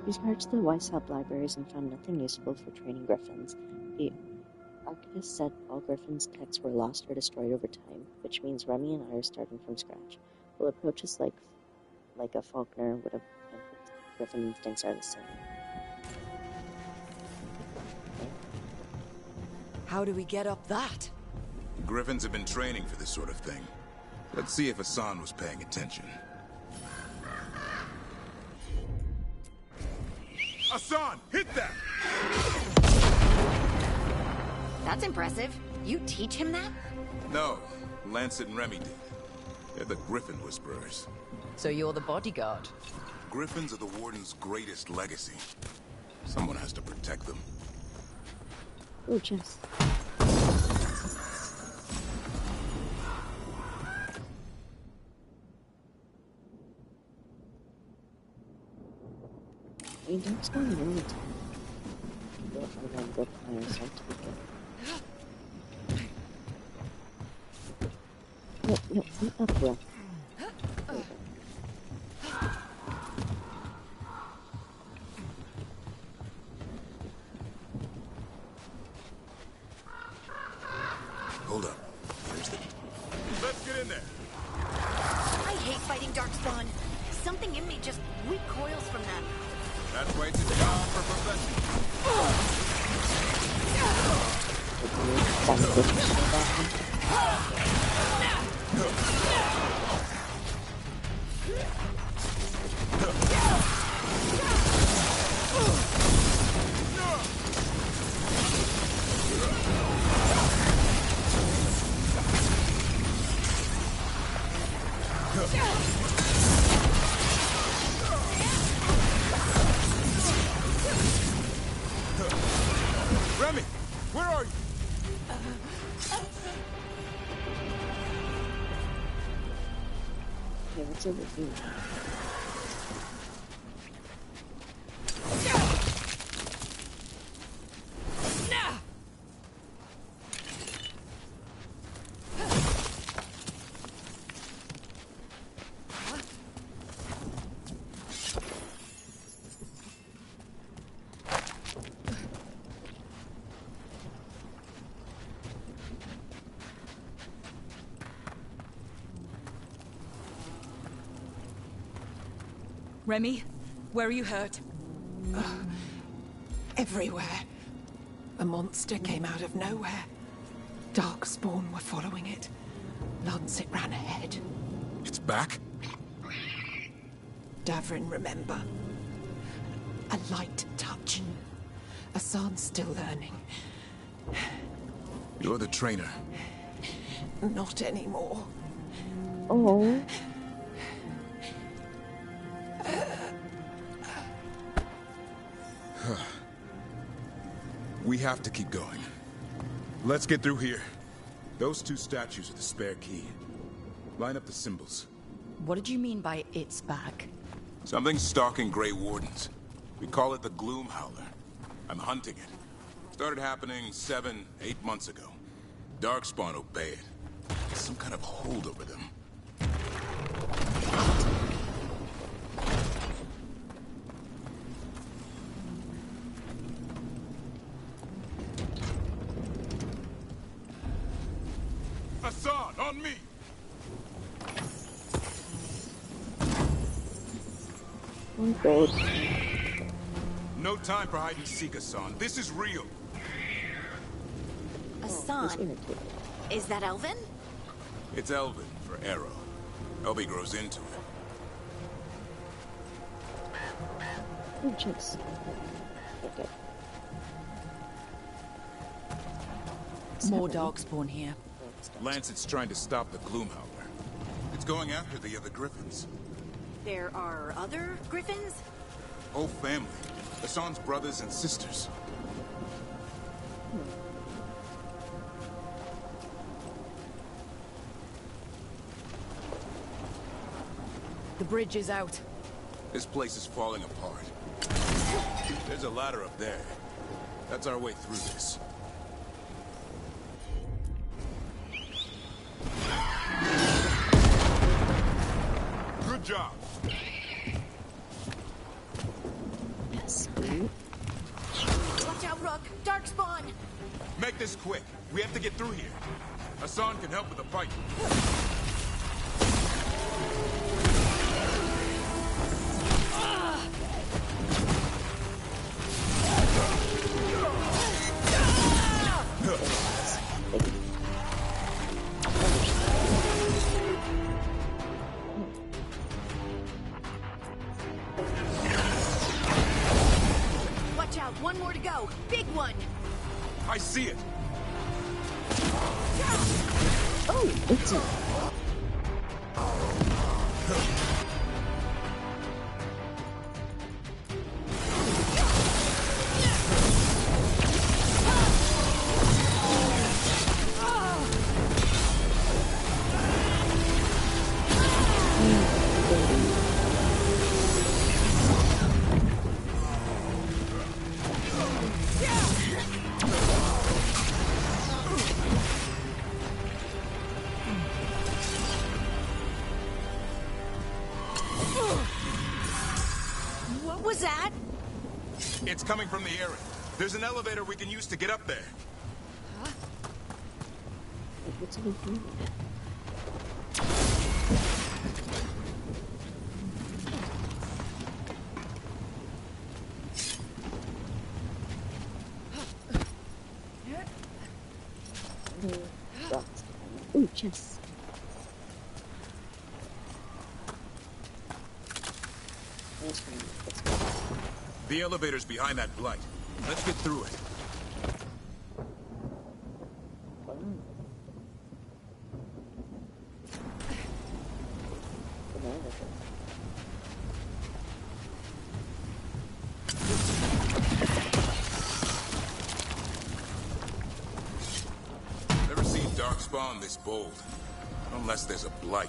We searched the Weishaupt libraries and found nothing useful for training griffins. The archivist said all griffins' texts were lost or destroyed over time, which means Remy and I are starting from scratch. We'll approach us like a Faulkner would have, and griffin instincts are the same. Okay. How do we get up that? Griffins have been training for this sort of thing. Let's see if Hassan was paying attention. Hassan, hit that! That's impressive. You teach him that? No, Lancet and Remy did. They're the Griffin Whisperers. So you're the bodyguard? Griffins are the Warden's greatest legacy. Someone has to protect them. Oh, chest. I mean, don't spawn all the time. Go around the fire site to begin. No, I'm up here. Hold up. There's the... Let's get in there. I hate fighting Darkspawn. Something in me just recoils from them. That's why it's a job for Remy, where are you? Okay, what's over here? Remy, where are you hurt? Everywhere. A monster came out of nowhere. Darkspawn were following it. Lancet ran ahead. It's back? Davrin, remember. A light touch. Hassan's still learning. You're the trainer. Not anymore. Oh. We have to keep going. Let's get through here. Those two statues are the spare key. Line up the symbols. What did you mean by it's back? Something's stalking Grey Wardens. We call it the Gloom Howler. I'm hunting it. Started happening 7, 8 months ago. Darkspawn obey it. There's some kind of hold over them. Hassan, on me! Oh god. No time for hide and seek, Hassan. This is real. Hassan? Is that Elven? It's Elven for arrow. Elby grows into it. Oh, chest. Okay. More Darkspawn here. Lancet's trying to stop the Gloom Howler. It's going after the other Griffins. There are other Griffins? Whole family. Hassan's brothers and sisters. The bridge is out. This place is falling apart. There's a ladder up there. That's our way through this. Good job. Yes. Watch out, Rook! Darkspawn! Make this quick. We have to get through here. Hassan can help with the fight. go. Big one. I see it. Oh, it's a... What was that? It's coming from the area. There's an elevator we can use to get up there. Huh? What's even doing that? Ooh, chest. The elevator's behind that blight. Let's get through it. Never seen Darkspawn this bold. Unless there's a blight.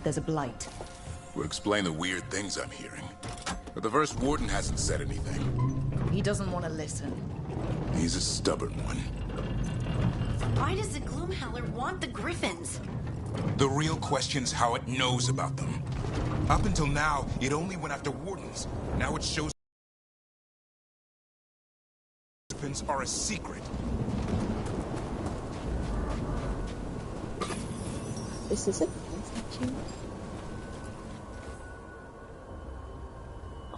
There's a blight. Will explain the weird things I'm hearing. But the first warden hasn't said anything. He doesn't want to listen. He's a stubborn one. Why does the Gloomhowler want the Griffins? The real question's how it knows about them. Up until now, it only went after wardens. Now it shows Griffins are a secret. This is a transaction.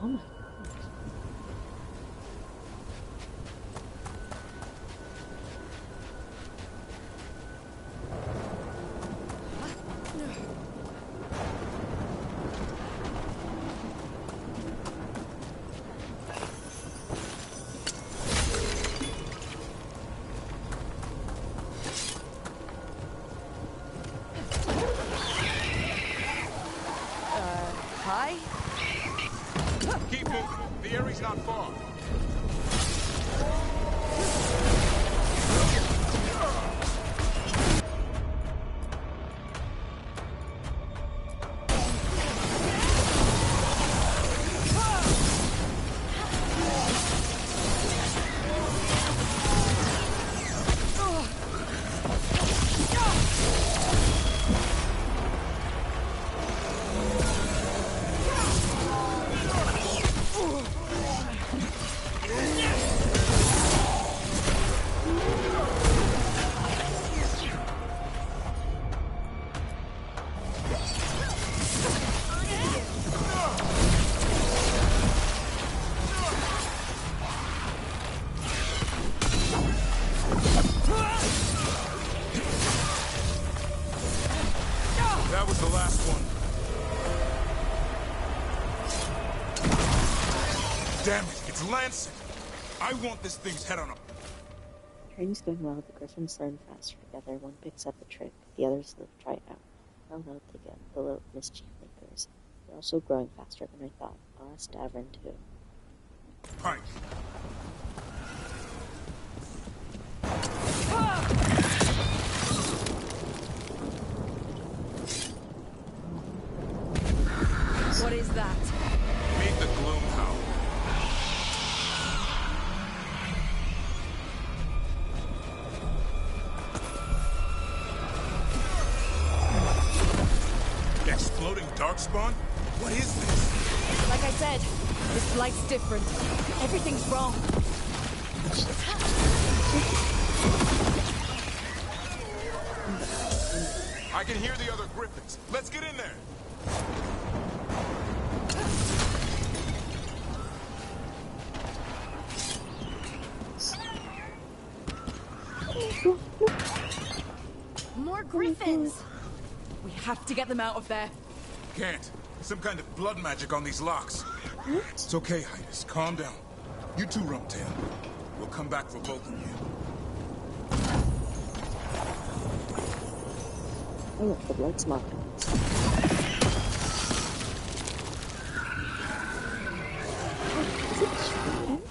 Oh my god. Hi? Keep moving. The area's not far. That was the last one. Damn it, it's Lancet. I want this thing's head on a... Training's going well. The Griffins learn faster together. One picks up a trick, the others try it out. How loud they get, the little mischief makers. They're also growing faster than I thought. I'll ask Davern too. Pike. What is that? Meet the Gloomhowler. Exploding Darkspawn? What is this? Like I said, this blight's different. Everything's wrong. I can hear the other Griffins. Let's get in there. More Griffins! We have to get them out of there. Can't. Some kind of blood magic on these locks. It's okay, Hydus. Calm down. You too, Rumtail. We'll come back for both of you. Oh, look, the blood smoke. Is it true?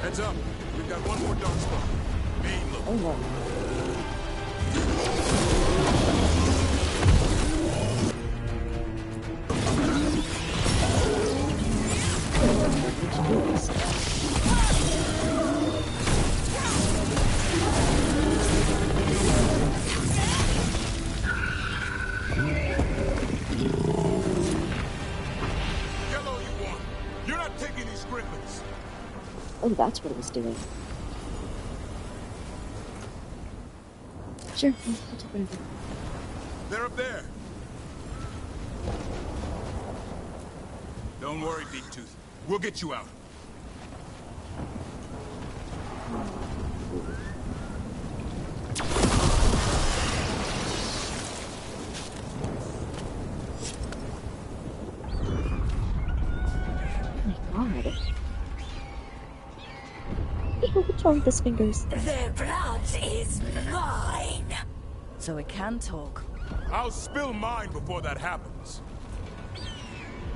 Heads up. We've got one more dark spot. Main look. Oh, no. Yellow, you won. You're not taking these griffins. Oh, that's what it was doing. Sure, I'll take whatever. They're up there. Don't worry, Big Tooth. We'll get you out. Oh my god. What's wrong with his fingers? Their blood is mine. So it can talk. I'll spill mine before that happens.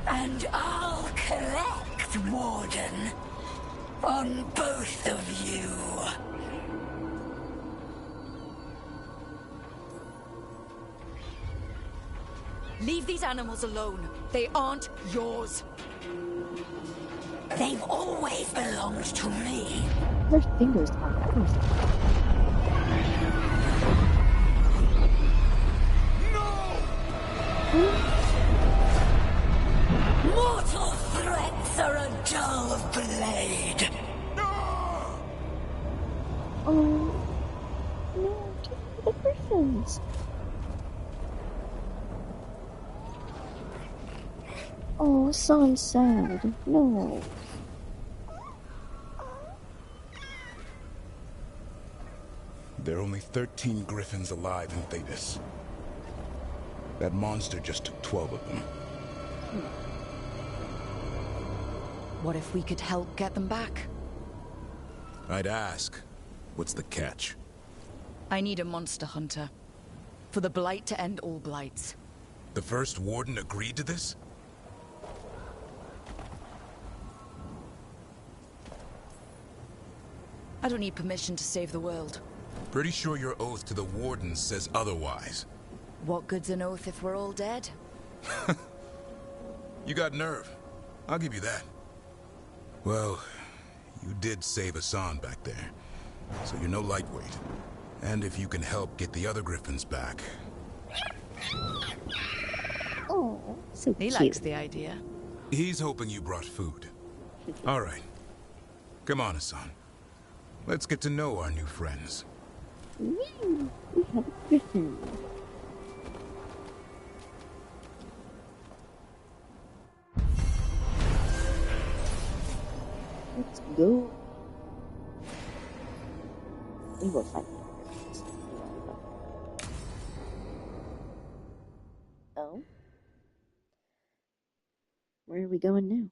And I'll collect, Warden. On both of you. Leave these animals alone. They aren't yours. They've always belonged to me. Her fingers are gross. Mortal threats are a dull blade. Oh, no, take the griffins. Oh, so I'm sad. No. There are only 13 griffins alive in Thetis. That monster just took 12 of them. What if we could help get them back? I'd ask, what's the catch? I need a monster hunter. For the Blight to end all blights. The first Warden agreed to this? I don't need permission to save the world. Pretty sure your oath to the Warden says otherwise. What good's an oath if we're all dead? You got nerve. I'll give you that. Well, you did save Hassan back there, so you're no lightweight. And if you can help get the other griffins back... Oh, so He cute. likes the idea. He's hoping you brought food. All right. Come on, Hassan. Let's get to know our new friends. We have a griffin. Let's go. We will find the griffins. Oh? Where are we going now?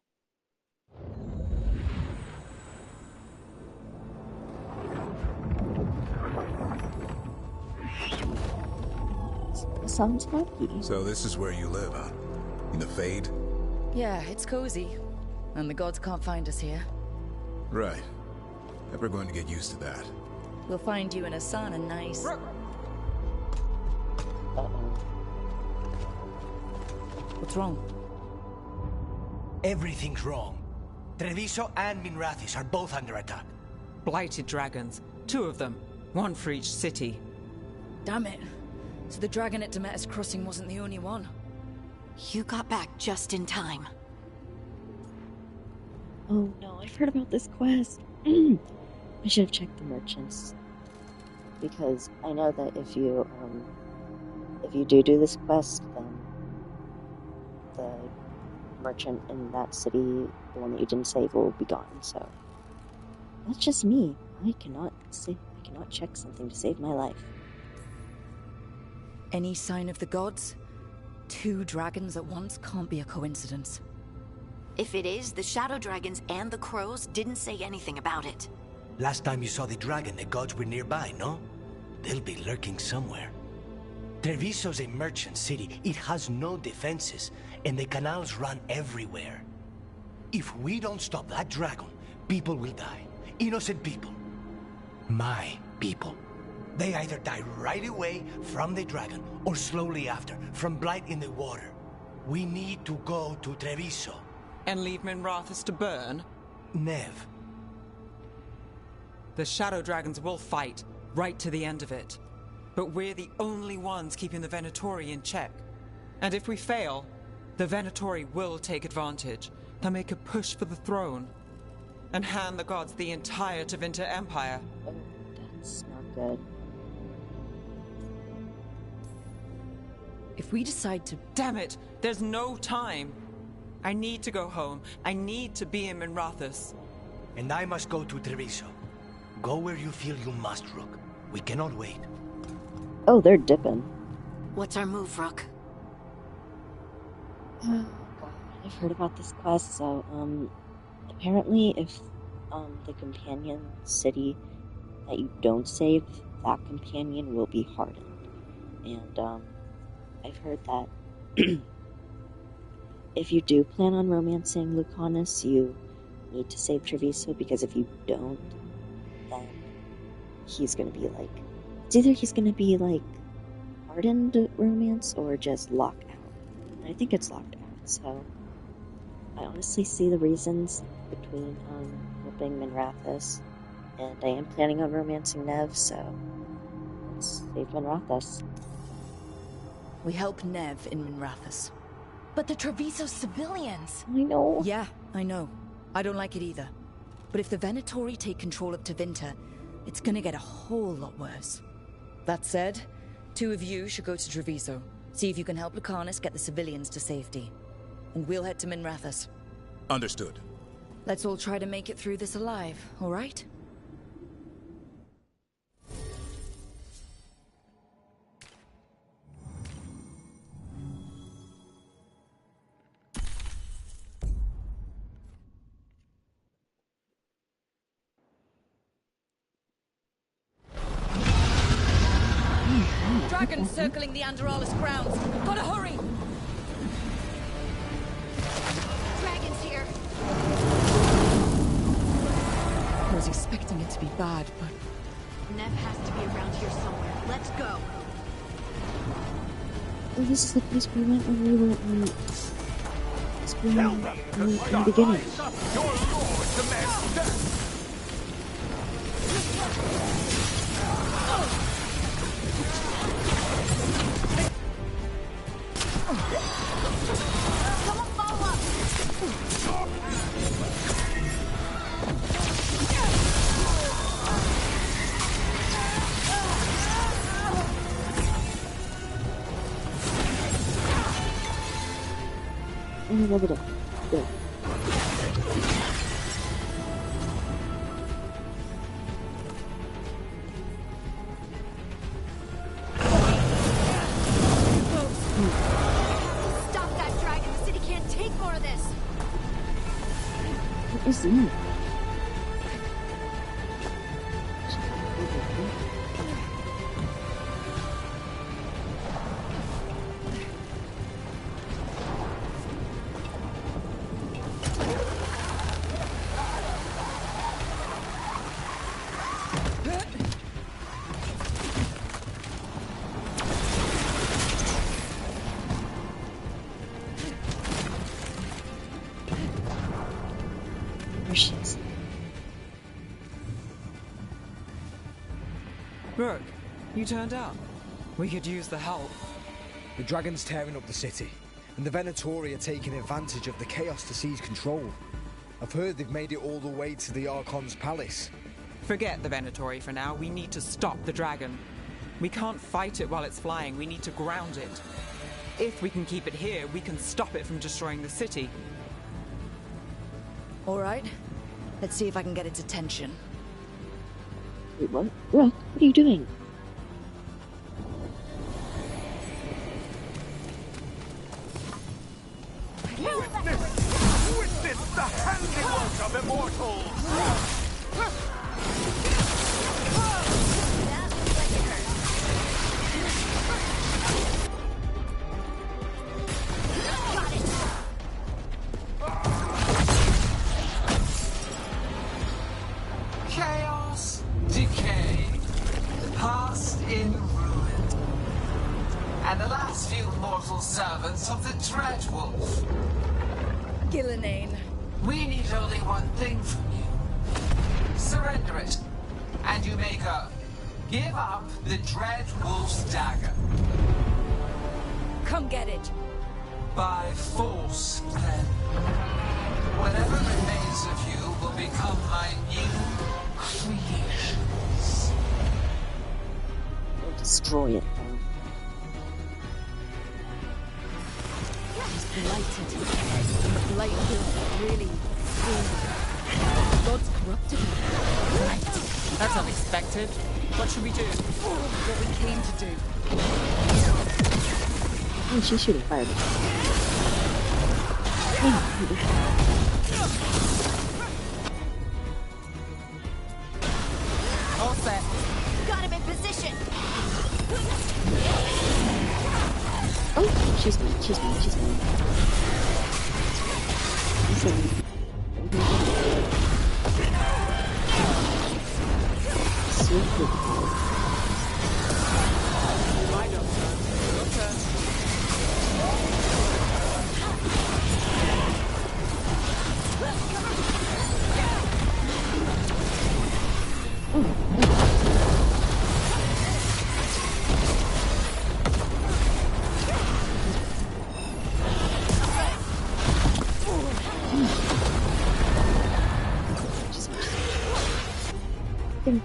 Sounds happy. So this is where you live, huh? In the Fade? Yeah, it's cozy. And the gods can't find us here. Right. Never going to get used to that. We'll find you in a sauna nice. What's wrong? Everything's wrong. Treviso and Minrathis are both under attack. blighted dragons. 2 of them. 1 for each city. Damn it. So the dragon at Demeter's Crossing wasn't the only one. You got back just in time. Oh no, I've heard about this quest. I should have checked the merchants. Because I know that if you do this quest, then the merchant in that city, the one that you didn't save, will be gone. So that's just me. I cannot check something to save my life. Any sign of the gods? 2 dragons at once can't be a coincidence. If it is, the Shadow Dragons and the Crows didn't say anything about it. Last time you saw the dragon, the gods were nearby, no? They'll be lurking somewhere. Treviso's a merchant city. It has no defenses, and the canals run everywhere. If we don't stop that dragon, people will die. Innocent people. My people. They either die right away from the dragon, or slowly after, from blight in the water. We need to go to Treviso. And leave Minrathous to burn? Nev. The Shadow Dragons will fight, right to the end of it. But we're the only ones keeping the Venatori in check. And if we fail, the Venatori will take advantage. They'll make a push for the throne. And hand the gods the entire Tevinter Empire. Oh, that's not good. If we decide to... Damn it! There's no time! I need to go home. I need to be in Minrathous. And I must go to Treviso. Go where you feel you must, Rook. We cannot wait. Oh, they're dipping. What's our move, Rook? Oh, God. I've heard about this quest, so, apparently if, the companion city that you don't save, that companion will be hardened. And, I've heard that if you do plan on romancing Lucanus, you need to save Treviso, because if you don't, then he's gonna be like... It's either he's gonna be like hardened romance or just locked out. And I think it's locked out, so I honestly see the reasons between helping Minrathous, and I am planning on romancing Nev, so let's save Minrathous. We help Nev in Minrathous. But the Treviso civilians... I know. Yeah, I know. I don't like it either. But if the Venatori take control of Tevinter, it's gonna get a whole lot worse. That said, 2 of you should go to Treviso. See if you can help Lucanus get the civilians to safety. And we'll head to Minrathous. Understood. Let's all try to make it through this alive, all right? Dragons circling the Anderalis grounds. Gotta hurry! Dragons here! I was expecting it to be bad, but... Nev has to be around here somewhere. Let's go! Oh, this is the place we went when we were in the beginning. Your lord demands death! Someone follow up! And level up. Good. Stop that dragon! The city can't take more of this! What is that? There she is. Rook, you turned up. We could use the help. The dragon's tearing up the city, and the Venatori are taking advantage of the chaos to seize control. I've heard they've made it all the way to the Archon's palace. Forget the Venatori for now. We need to stop the dragon. We can't fight it while it's flying. We need to ground it. If we can keep it here, we can stop it from destroying the city. All right. Let's see if I can get its attention. Wait, what? Rook, what are you doing? Witness the handiwork of immortals! Chaos, decay, the past in ruin, and the last few mortal servants of the Dreadwolf. Gillenane. We need only one thing from you. Surrender it, and you may go. Give up the Dreadwolf's dagger. Come get it. By force, then. Whatever remains of you will become my new creations. We'll destroy it. He's blighted. And the blight will really God's corrupted him. Right. That's unexpected. What should we do? What we came to do. Oh, she's shooting fire. All set. Got him in position. Oh, she's mine, she's mine, she's mine.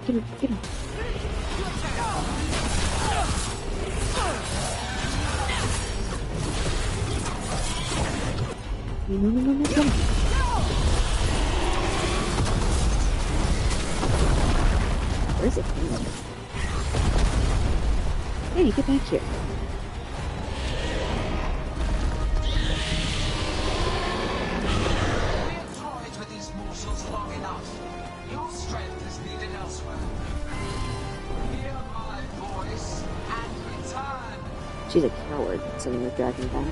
Get him, get him. No, get him. Where is it? Hey, get back here. We have toyed with these mortals long enough. Your strength is needed elsewhere. Hear my voice and return. She's a coward, sending the dragon back.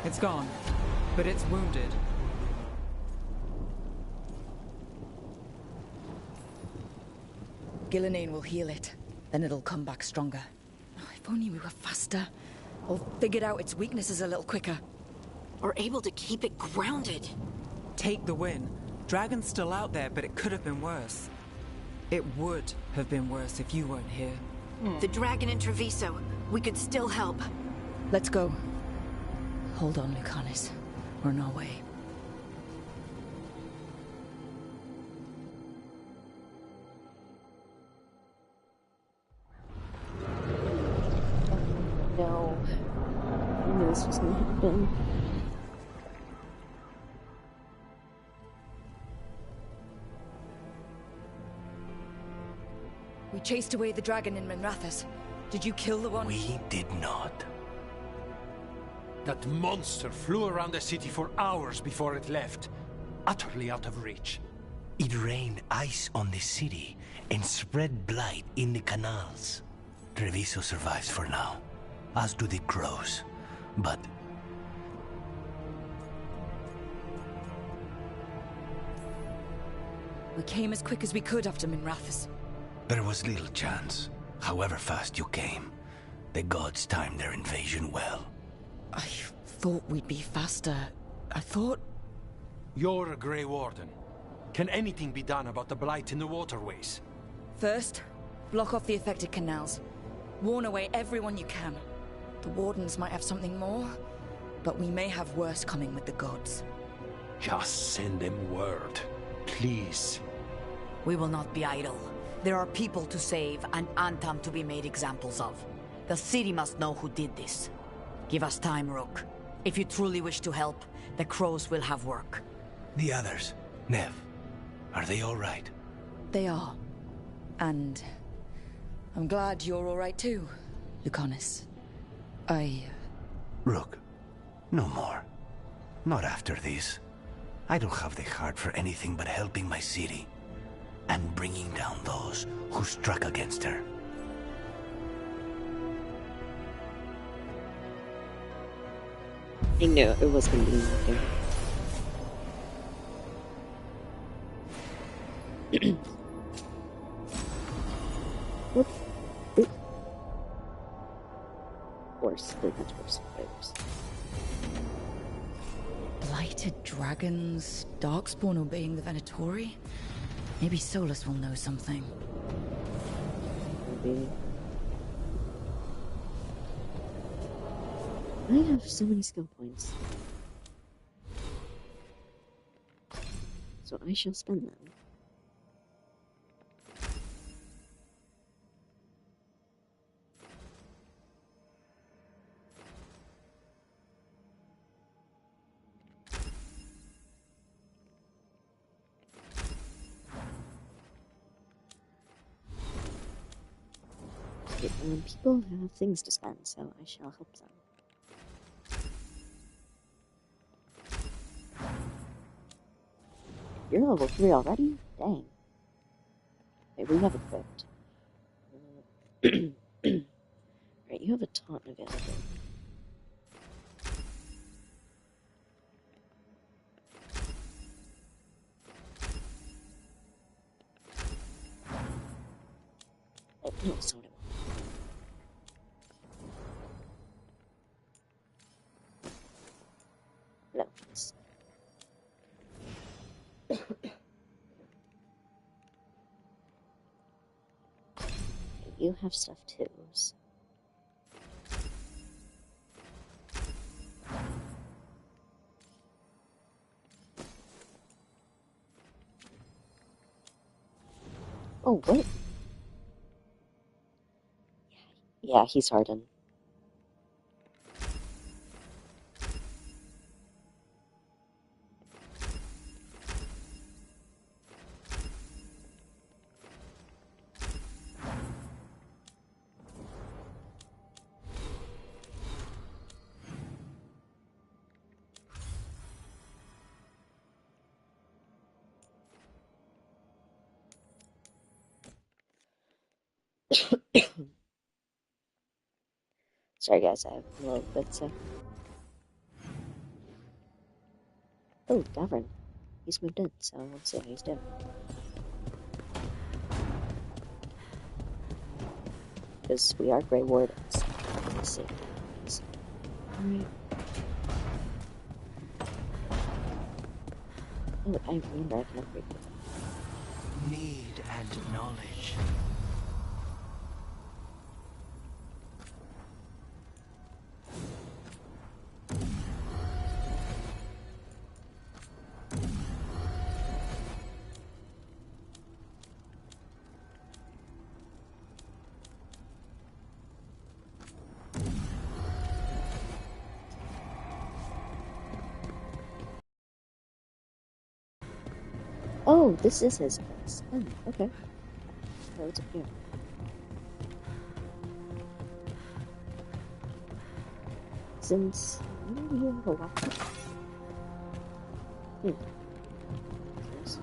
It's gone, but it's wounded. Gillenane will heal it. Then it'll come back stronger. Oh, if only we were faster. Or figured out its weaknesses a little quicker. Or able to keep it grounded. Take the win. Dragon's still out there, but it could have been worse. It would have been worse if you weren't here. The dragon in Treviso. We could still help. Let's go. Hold on, Lucanis. We're on our way. No. I knew this was gonna happen. We chased away the dragon in Minrathous. Did you kill the one? We did not. That monster flew around the city for hours before it left, utterly out of reach. It rained ice on the city and spread blight in the canals. Treviso survives for now, as do the crows. But we came as quick as we could after Minrathous. there was little chance. However fast you came, the gods timed their invasion well. I thought we'd be faster. I thought... You're a Grey Warden. Can anything be done about the blight in the waterways? First, block off the affected canals. Warn away everyone you can. The Wardens might have something more, but we may have worse coming with the gods. Just send them word, please. We will not be idle. There are people to save and Antam to be made examples of. The city must know who did this. Give us time, Rook. If you truly wish to help, the crows will have work. The others, Nev, are they all right? They are. And I'm glad you're all right too, Lucanus. Rook, no more. Not after this. I don't have the heart for anything but helping my city. And bringing down those who struck against her. I knew it was going to be nothing. Whoop. Oop. Worse. That's worse. Worse. Blighted dragons, Darkspawn obeying the Venatori? Maybe Solus will know something. Maybe. I have so many skill points. So I shall spend them. People have things to spend, so I shall help them. You're level 3 already? Dang. Wait, we have equipped. Right, you have a taunt available. Oh, no, so do I. No, it's... You have stuff too, so... Oh, what? Yeah, he's hardened. Sorry guys, I have a little bit sick. Oh, Davern. He's moved in, so let's see how he's doing. Because we are Grey Wardens. Let's see. Alright. Oh, I remember I can upgrade them. Need and knowledge. Oh, this is his place. Oh, okay. Oh, it's up here. Since when do you have a laptop? Yes.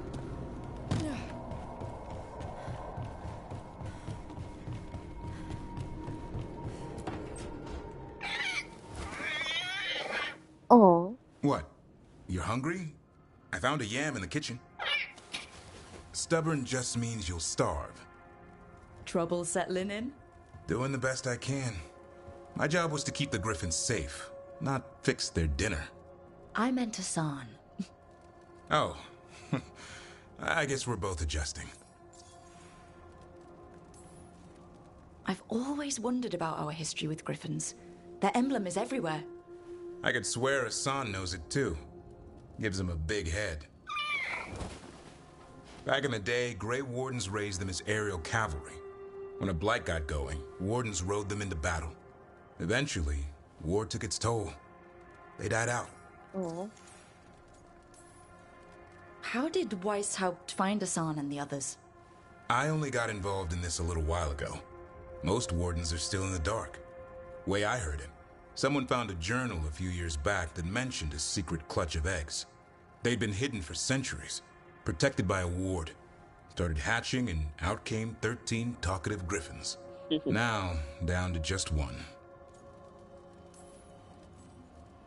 Oh. What? You're hungry? I found a yam in the kitchen. Stubborn just means you'll starve. Trouble settling in? Doing the best I can. My job was to keep the Griffins safe, not fix their dinner. I meant Hassan. Oh. I guess we're both adjusting. I've always wondered about our history with griffins. Their emblem is everywhere. I could swear Hassan knows it too. Gives him a big head. Back in the day, Grey Wardens raised them as aerial cavalry. When a blight got going, Wardens rode them into battle. Eventually, war took its toll. They died out. Oh. How did Weishaupt find Hassan and the others? I only got involved in this a little while ago. Most Wardens are still in the dark. Way I heard it, someone found a journal a few years back that mentioned a secret clutch of eggs. They'd been hidden for centuries, protected by a ward. Started hatching and out came 13 talkative griffins. Now, down to just one.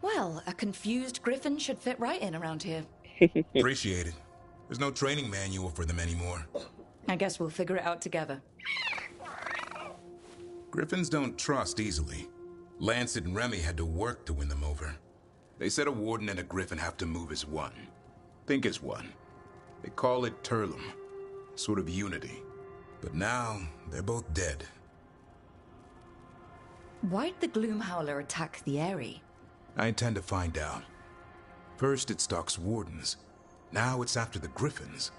Well, a confused griffin should fit right in around here. Appreciate it. There's no training manual for them anymore. I guess we'll figure it out together. Griffins don't trust easily. Lancet and Remy had to work to win them over. They said a warden and a griffin have to move as one. Think as one. They call it Turlum. Sort of unity. But now, they're both dead. Why'd the Gloomhowler attack the Eyrie? I intend to find out. First it stalks wardens. Now it's after the griffins.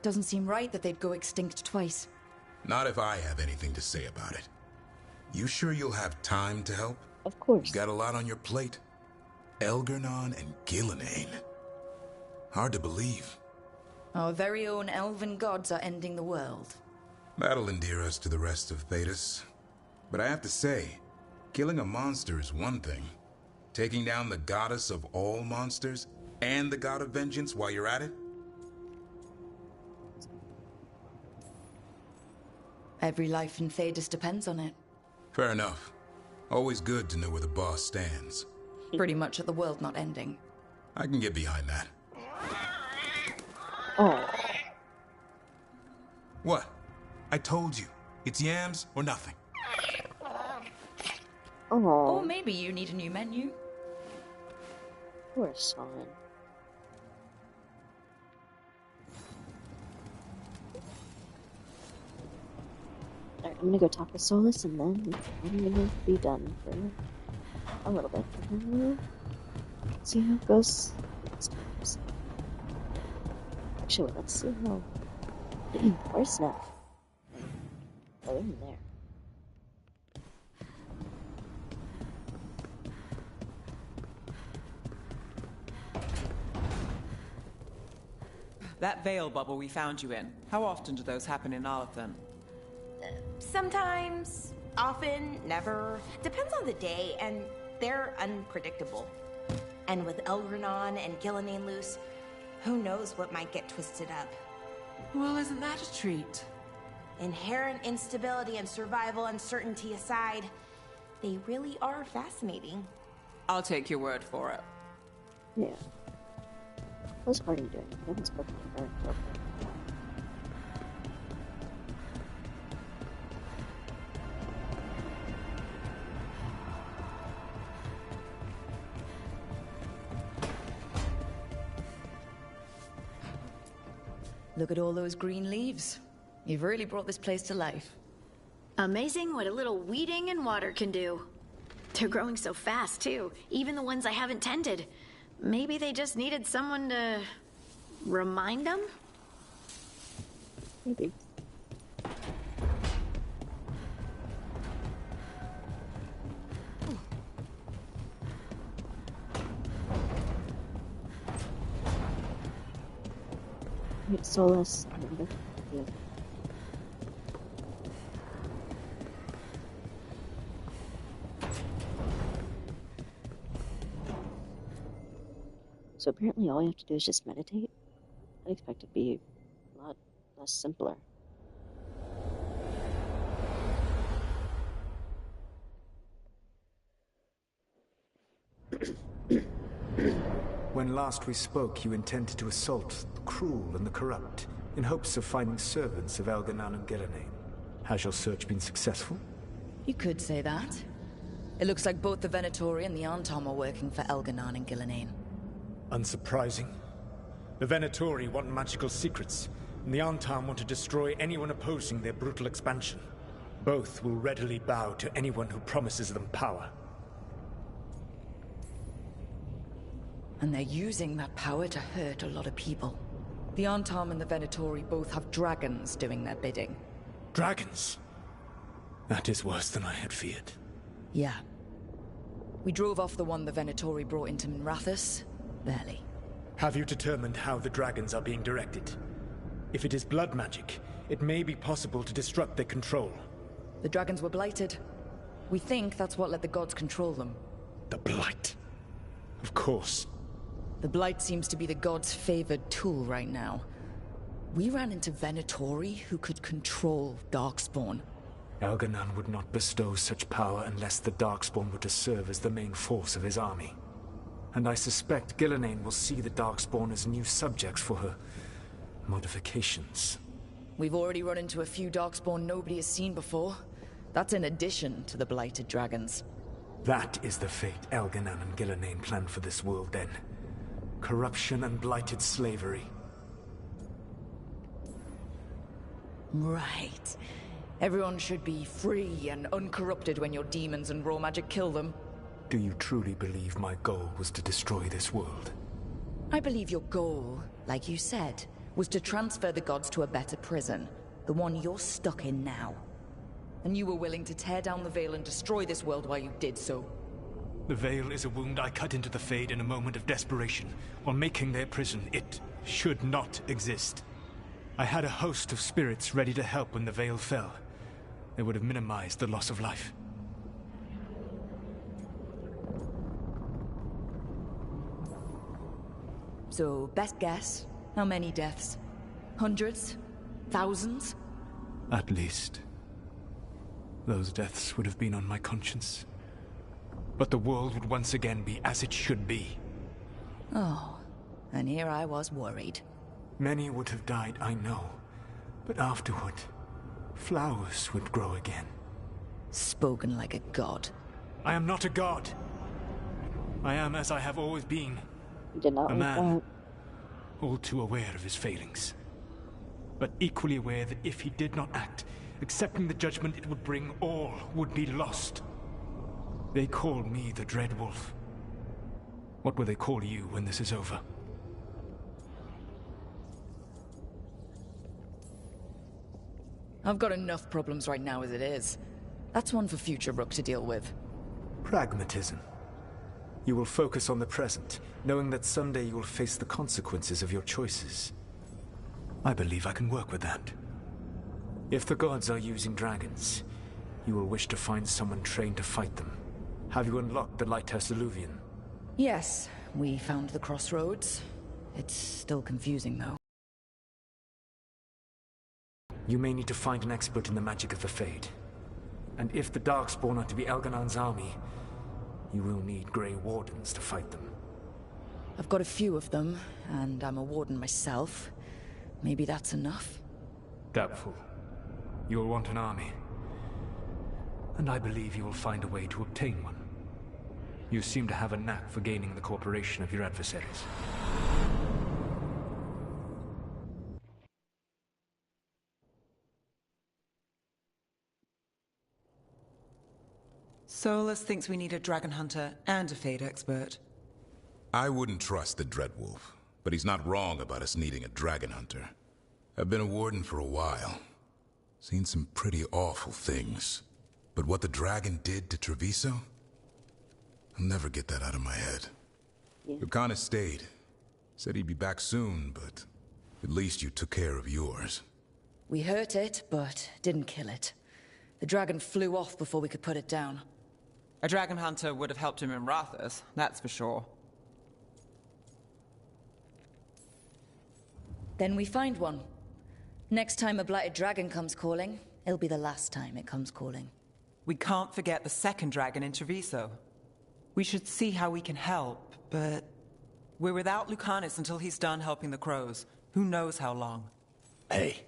Doesn't seem right that they'd go extinct twice. Not if I have anything to say about it. You sure you'll have time to help? Of course. You got a lot on your plate. Elgernon and Gillenane. Hard to believe. Our very own elven gods are ending the world. That'll endear us to the rest of Thedas. But I have to say, killing a monster is one thing. Taking down the goddess of all monsters and the god of vengeance while you're at it? Every life in Thedas depends on it. Fair enough. Always good to know where the boss stands. Pretty much at the world not ending. I can get behind that. Oh. What? I told you. It's yams or nothing. Oh. Or maybe you need a new menu. Poor son. Alright, I'm gonna go talk with Solus and then I'm gonna be done for a little bit. See how it goes next time. Actually, let's see how. Where's Snuff? Oh, in there. That veil bubble we found you in, how often do those happen in Arlathan? Sometimes, often, never. Depends on the day, and they're unpredictable. And with Elgernon and Gillenane loose, who knows what might get twisted up. Well, isn't that a treat? Inherent instability and survival uncertainty aside, they really are fascinating. I'll take your word for it. Yeah. What's Harding doing? I haven't spoken to her. Look at all those green leaves. You've really brought this place to life. Amazing what a little weeding and water can do. They're growing so fast, too. Even the ones I haven't tended. Maybe they just needed someone to remind them? Maybe. Wait, Solus. Yeah. So apparently all you have to do is just meditate? I'd expect it to be a lot less simpler. When last we spoke, you intended to assault the cruel and the corrupt, in hopes of finding servants of Elgernon and Gillenane. Has your search been successful? You could say that. It looks like both the Venatori and the Antom are working for Elgernon and Gillenane. Unsurprising. The Venatori want magical secrets, and the Antam want to destroy anyone opposing their brutal expansion. Both will readily bow to anyone who promises them power. And they're using that power to hurt a lot of people. The Antam and the Venatori both have dragons doing their bidding. Dragons? That is worse than I had feared. Yeah. We drove off the one the Venatori brought into Minrathous. Barely. Have you determined how the dragons are being directed? If it is blood magic, it may be possible to disrupt their control. The dragons were blighted. We think that's what let the gods control them. The Blight. Of course. The Blight seems to be the gods' favored tool right now. We ran into Venatori who could control Darkspawn. Elganon would not bestow such power unless the Darkspawn were to serve as the main force of his army. And I suspect Gillenane will see the Darkspawn as new subjects for her modifications. We've already run into a few Darkspawn nobody has seen before. That's in addition to the blighted dragons. That is the fate Elganon and Gillenane planned for this world then. Corruption and blighted slavery. Right. Everyone should be free and uncorrupted when your demons and raw magic kill them. Do you truly believe my goal was to destroy this world? I believe your goal, like you said, was to transfer the gods to a better prison. The one you're stuck in now. And you were willing to tear down the Veil and destroy this world while you did so. The Veil is a wound I cut into the Fade in a moment of desperation, while making their prison. It should not exist. I had a host of spirits ready to help when the Veil fell. They would have minimized the loss of life. So, best guess, how many deaths? Hundreds? Thousands? At least. Those deaths would have been on my conscience. But the world would once again be as it should be. Oh, and here I was worried. Many would have died, I know. But afterward, flowers would grow again. Spoken like a god. I am not a god. I am as I have always been. Did not A like man, that. all too aware of his failings. But equally aware that if he did not act, accepting the judgment it would bring, all would be lost. They call me the Dread Wolf. What will they call you when this is over? I've got enough problems right now as it is. That's one for future Rook to deal with. Pragmatism. You will focus on the present, knowing that someday you will face the consequences of your choices. I believe I can work with that. If the gods are using dragons, you will wish to find someone trained to fight them. Have you unlocked the Lighthouse Illuvian? Yes, we found the crossroads. It's still confusing, though. You may need to find an expert in the magic of the Fade. And if the Darkspawn are to be Elganon's army, you will need Grey Wardens to fight them. I've got a few of them, and I'm a warden myself. Maybe that's enough? Doubtful. You'll want an army. And I believe you will find a way to obtain one. You seem to have a knack for gaining the cooperation of your adversaries. Solus thinks we need a dragon hunter and a Fade expert. I wouldn't trust the Dreadwolf, but he's not wrong about us needing a dragon hunter. I've been a warden for a while. Seen some pretty awful things. But what the dragon did to Treviso? I'll never get that out of my head. Lucanus stayed. Said he'd be back soon, but at least you took care of yours. We hurt it, but didn't kill it. The dragon flew off before we could put it down. A dragon hunter would have helped him in Rathus, that's for sure. Then we find one. Next time a blighted dragon comes calling, it'll be the last time it comes calling. We can't forget the second dragon in Treviso. We should see how we can help, but we're without Lucanus until he's done helping the crows. Who knows how long? Hey,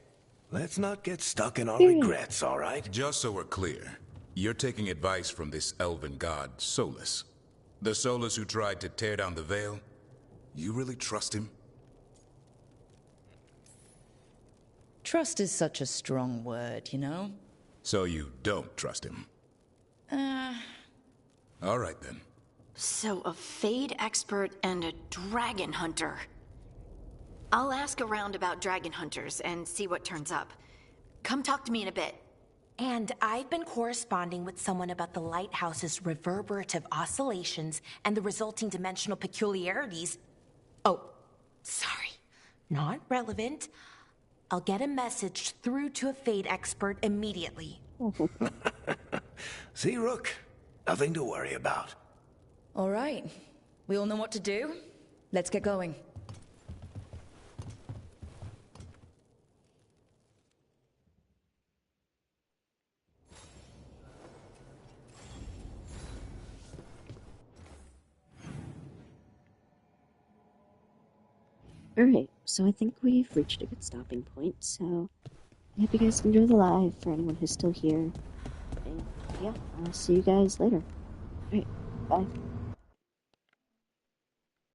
let's not get stuck in our regrets, all right? Just so we're clear, you're taking advice from this elven god, Solus. The Solus who tried to tear down the Veil? You really trust him? Trust is such a strong word, you know? So you don't trust him? All right, then. So a Fade expert and a dragon hunter. I'll ask around about dragon hunters and see what turns up. Come talk to me in a bit. And I've been corresponding with someone about the lighthouse's reverberative oscillations and the resulting dimensional peculiarities. Oh, sorry. Not relevant. I'll get a message through to a Fade expert immediately. See, Rook? Nothing to worry about. All right. We all know what to do. Let's get going. Alright, so I think we've reached a good stopping point, so I hope you guys enjoy the live for anyone who's still here. And yeah, I'll see you guys later. Alright, bye.